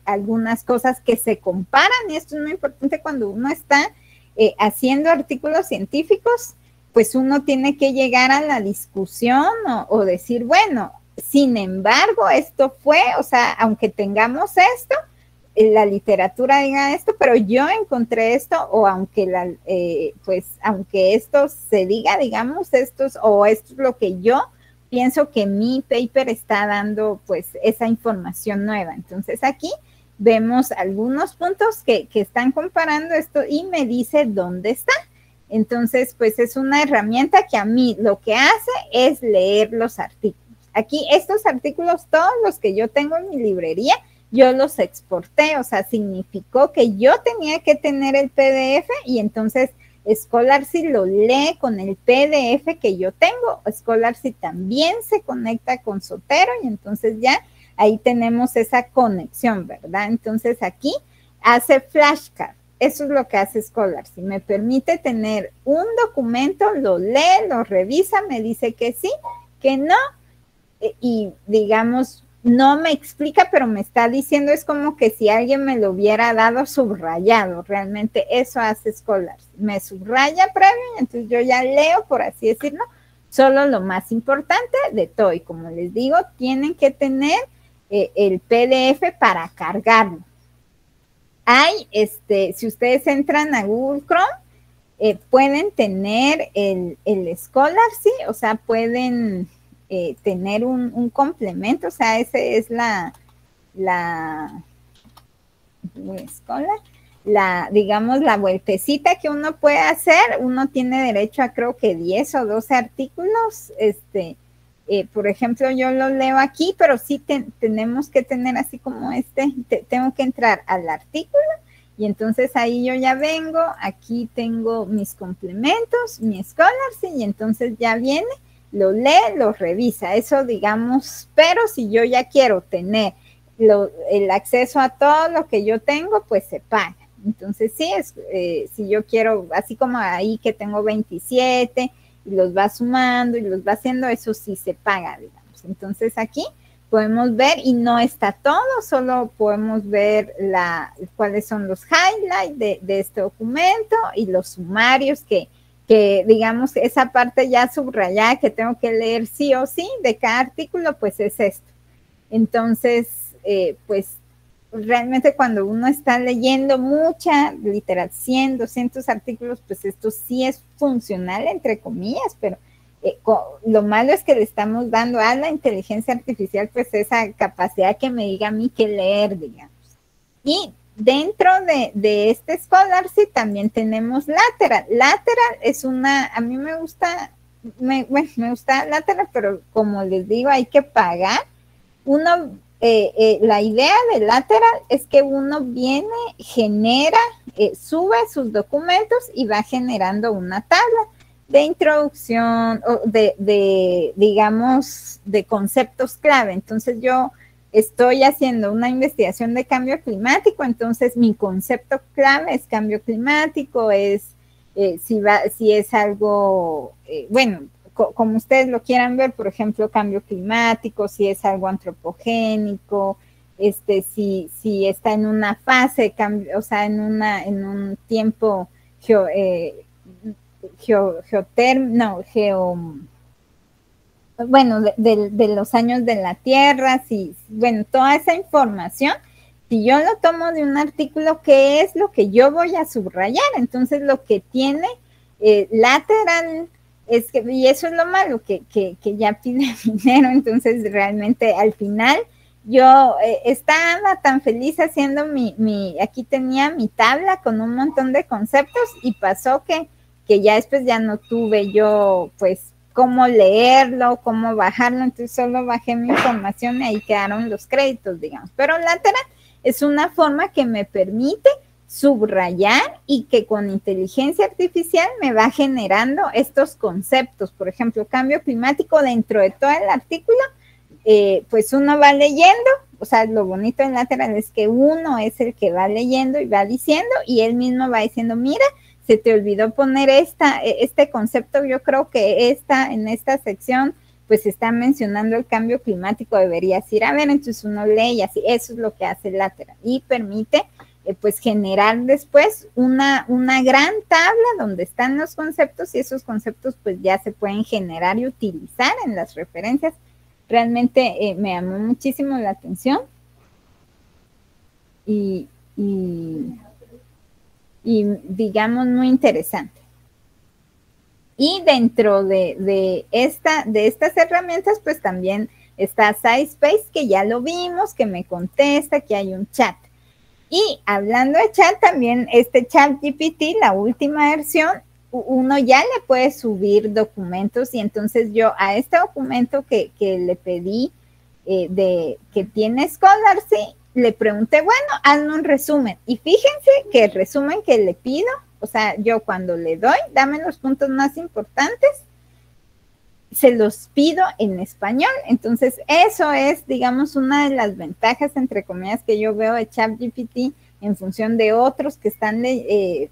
algunas cosas que se comparan y esto es muy importante cuando uno está haciendo artículos científicos, pues uno tiene que llegar a la discusión o decir, bueno, sin embargo, esto fue, o sea, aunque tengamos esto, la literatura diga esto, pero yo encontré esto, o aunque pues aunque esto se diga, digamos, esto es lo que yo pienso que mi paper está dando, pues, esa información nueva. Entonces, aquí vemos algunos puntos que están comparando esto y me dice dónde está. Entonces, pues, es una herramienta que a mí lo que hace es leer los artículos. Aquí, estos artículos, todos los que yo tengo en mi librería, yo los exporté, o sea, significó que yo tenía que tener el PDF y entonces Scholarcy lo lee con el PDF que yo tengo. Scholarcy también se conecta con Zotero y entonces ya ahí tenemos esa conexión, ¿verdad? Entonces aquí hace flashcard. Eso es lo que hace Scholarcy. Me permite tener un documento, lo lee, lo revisa, me dice que sí, que no, y digamos, no me explica, pero me está diciendo, es como que si alguien me lo hubiera dado subrayado. Realmente eso hace Scholarcy. Me subraya previo y entonces yo ya leo, por así decirlo, solo lo más importante de todo. Y como les digo, tienen que tener el PDF para cargarlo. Hay, si ustedes entran a Google Chrome, pueden tener el Scholarcy, o sea, pueden tener un complemento, o sea, ese es digamos, la vueltecita que uno puede hacer. Uno tiene derecho a creo que 10 o 12 artículos, por ejemplo, yo lo leo aquí, pero sí tenemos que tener así como tengo que entrar al artículo y entonces ahí yo ya vengo, aquí tengo mis complementos, mi Scholarcy y entonces ya viene, lo lee, lo revisa, eso digamos, pero si yo ya quiero tener el acceso a todo lo que yo tengo, pues se paga. Entonces sí, si yo quiero, así como ahí que tengo 27 y los va sumando y los va haciendo, eso sí se paga, digamos. Entonces aquí podemos ver y no está todo, solo podemos ver cuáles son los highlights de este documento y los sumarios que digamos esa parte ya subrayada que tengo que leer sí o sí de cada artículo, pues es esto. Entonces, pues realmente cuando uno está leyendo mucha literatura, 100, 200 artículos, pues esto sí es funcional, entre comillas, pero lo malo es que le estamos dando a la inteligencia artificial pues esa capacidad que me diga a mí qué leer, digamos. Y dentro de este Scholarcy también tenemos Lateral. Lateral es a mí me gusta Lateral, pero como les digo, hay que pagar. La idea de Lateral es que uno viene, genera, sube sus documentos y va generando una tabla de introducción, o digamos, de conceptos clave. Entonces yo estoy haciendo una investigación de cambio climático, entonces mi concepto clave es cambio climático, si es algo, bueno, como ustedes lo quieran ver, por ejemplo, cambio climático, si es algo antropogénico, si está en una fase de cambio, o sea, en un tiempo bueno, de los años de la Tierra, bueno, toda esa información, si yo lo tomo de un artículo, ¿qué es lo que yo voy a subrayar? Entonces, lo que tiene Lateral es que, y eso es lo malo, que ya pide dinero, entonces realmente al final yo estaba tan feliz haciendo aquí tenía mi tabla con un montón de conceptos y pasó que ya después ya no tuve yo pues cómo leerlo, cómo bajarlo, entonces solo bajé mi información y ahí quedaron los créditos, digamos. Pero Lateral es una forma que me permite subrayar y que con inteligencia artificial me va generando estos conceptos. Por ejemplo, cambio climático dentro de todo el artículo, pues uno va leyendo, o sea, lo bonito en Lateral es que uno es el que va leyendo y va diciendo y él mismo va diciendo, mira, se te olvidó poner este concepto, yo creo que en esta sección pues está mencionando el cambio climático, deberías ir a ver, entonces uno lee y así, eso es lo que hace Lateral y permite pues generar después una gran tabla donde están los conceptos y esos conceptos pues ya se pueden generar y utilizar en las referencias. Realmente me llamó muchísimo la atención y digamos muy interesante. Y dentro de estas herramientas pues también está SciSpace, que ya lo vimos, que me contesta, que hay un chat. Y hablando de chat, también ChatGPT, la última versión, uno ya le puede subir documentos y entonces yo a este documento que le pedí que tiene Scholarcy, le pregunté, bueno, hazme un resumen. Y fíjense que el resumen que le pido, o sea, yo cuando le doy, dame los puntos más importantes, se los pido en español. Entonces, eso es, digamos, una de las ventajas, entre comillas, que yo veo de ChatGPT en función de otros que están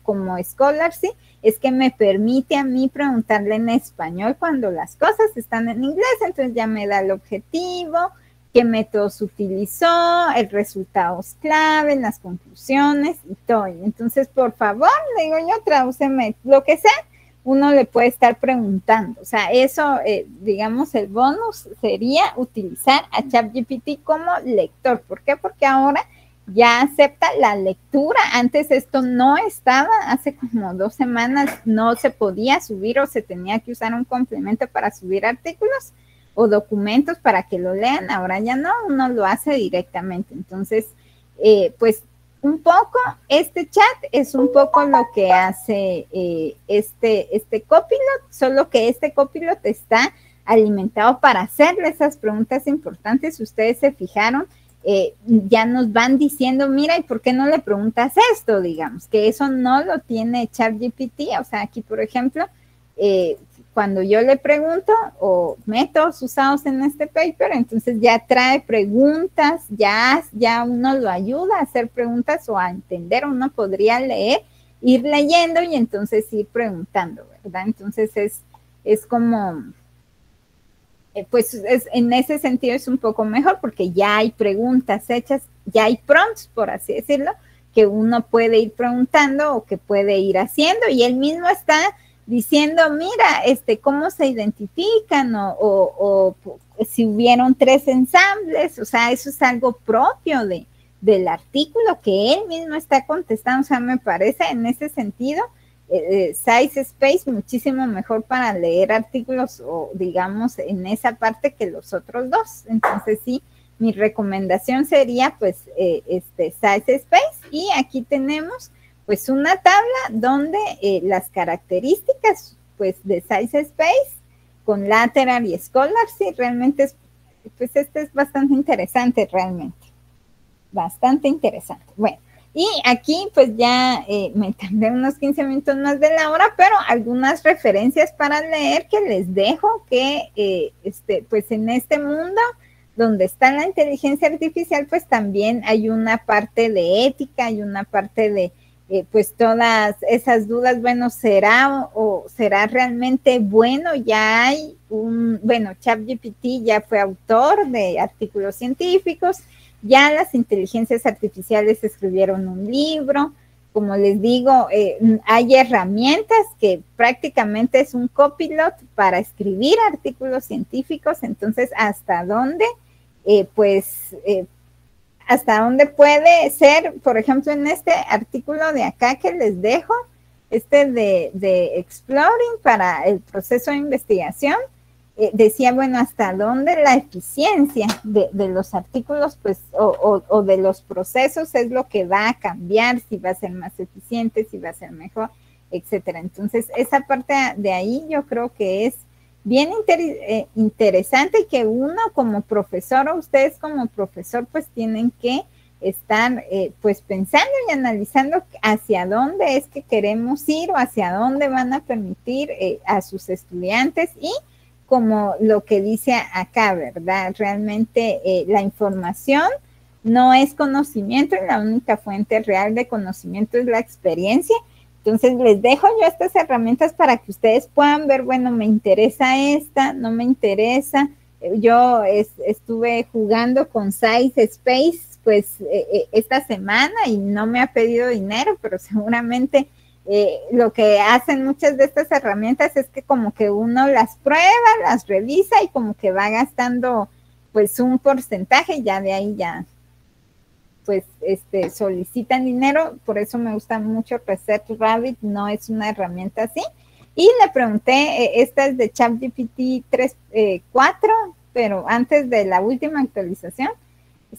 como Scholarly, es que me permite a mí preguntarle en español cuando las cosas están en inglés. Entonces ya me da el objetivo, qué métodos utilizó, el resultados clave, las conclusiones y todo. Entonces, por favor, le digo yo, tradúceme lo que sea, uno le puede estar preguntando. O sea, eso, digamos, el bonus sería utilizar a ChatGPT como lector. ¿Por qué? Porque ahora ya acepta la lectura. Antes esto no estaba, hace como 2 semanas no se podía subir o se tenía que usar un complemento para subir artículos o documentos para que lo lean. Ahora ya no, uno lo hace directamente. Entonces, pues un poco, este chat es un poco lo que hace este Copilot, solo que este Copilot está alimentado para hacerle esas preguntas importantes. Si ustedes se fijaron, ya nos van diciendo, mira, ¿y por qué no le preguntas esto? Digamos, que eso no lo tiene ChatGPT. O sea, aquí, por ejemplo, cuando yo le pregunto o métodos usados en este paper, entonces ya trae preguntas, ya uno lo ayuda a hacer preguntas o a entender, uno podría leer, ir leyendo y entonces ir preguntando, ¿verdad? Entonces es como, pues en ese sentido es un poco mejor porque ya hay preguntas hechas, ya hay prompts, por así decirlo, que uno puede ir preguntando o que puede ir haciendo, y él mismo está diciendo, mira, cómo se identifican o si hubieron 3 ensambles. O sea, eso es algo propio del artículo que él mismo está contestando. O sea, me parece en ese sentido Size Space muchísimo mejor para leer artículos o digamos en esa parte que los otros dos. Entonces sí, mi recomendación sería pues Size Space, y aquí tenemos pues una tabla donde las características pues de Size Space con Lateral y Scholarly realmente es, pues es bastante interesante realmente, bastante interesante. Bueno, y aquí pues ya me tardé unos 15 minutos más de la hora, pero algunas referencias para leer que les dejo que pues en este mundo donde está la inteligencia artificial, pues también hay una parte de ética, hay una parte de pues todas esas dudas, bueno, ¿será o será realmente bueno? Ya hay bueno, ChatGPT ya fue autor de artículos científicos, ya las inteligencias artificiales escribieron un libro, como les digo, hay herramientas que prácticamente es un copilot para escribir artículos científicos. Entonces, ¿hasta dónde? Hasta dónde puede ser, por ejemplo, en este artículo de acá que les dejo, de Exploring para el proceso de investigación, decía, bueno, hasta dónde la eficiencia de los artículos, pues, o de los procesos es lo que va a cambiar, si va a ser más eficiente, si va a ser mejor, etcétera. Entonces, esa parte de ahí yo creo que es bien interesante, que uno como profesor o ustedes como profesor pues tienen que estar pues pensando y analizando hacia dónde es que queremos ir o hacia dónde van a permitir a sus estudiantes, y como lo que dice acá, ¿verdad? Realmente la información no es conocimiento y la única fuente real de conocimiento es la experiencia. Entonces, les dejo yo estas herramientas para que ustedes puedan ver, bueno, me interesa esta, no me interesa. Yo estuve jugando con Size Space, pues, esta semana y no me ha pedido dinero, pero seguramente lo que hacen muchas de estas herramientas es que como que uno las prueba, las revisa y como que va gastando, pues, un porcentaje y ya de ahí ya pues solicitan dinero. Por eso me gusta mucho Research Rabbit, no es una herramienta así. Y le pregunté, esta es de ChatGPT 3.4, pero antes de la última actualización,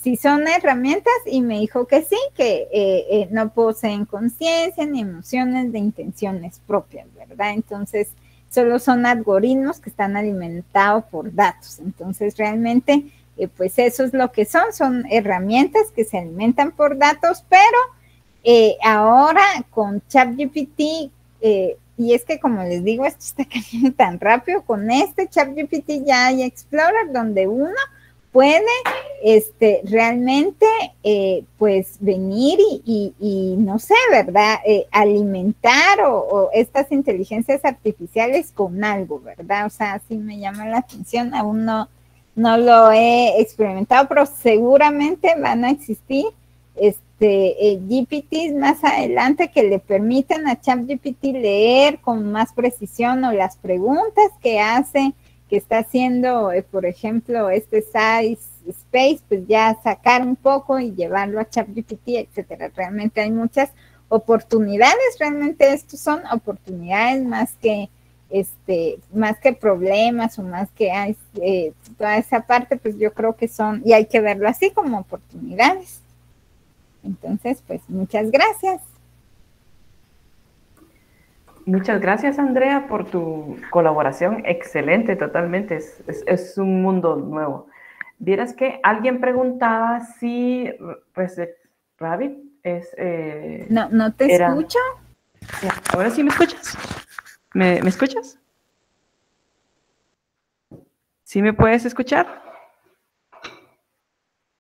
si son herramientas, y me dijo que sí, que no poseen conciencia ni emociones de intenciones propias, ¿verdad? Entonces, solo son algoritmos que están alimentados por datos. Entonces, realmente pues eso es lo que son herramientas que se alimentan por datos, pero ahora con ChatGPT, y es que como les digo, esto está cambiando tan rápido, con este ChatGPT ya hay Explorer donde uno puede realmente pues venir y no sé, ¿verdad? Alimentar o estas inteligencias artificiales con algo, ¿verdad? O sea, sí me llama la atención, aún no lo he experimentado, pero seguramente van a existir GPTs más adelante que le permitan a ChatGPT leer con más precisión o las preguntas que hace, que está haciendo, por ejemplo, Size Space, pues ya sacar un poco y llevarlo a ChatGPT, etcétera. Realmente hay muchas oportunidades, realmente estos son oportunidades más que problemas o más que hay, toda esa parte, pues yo creo que son, y hay que verlo así como oportunidades. Entonces, pues muchas gracias. Muchas gracias, Andrea, por tu colaboración. Excelente, totalmente. Es un mundo nuevo. Vieras que alguien preguntaba si Rabbit es... no te escucho. Ahora sí me escuchas. ¿Me escuchas? ¿Sí me puedes escuchar?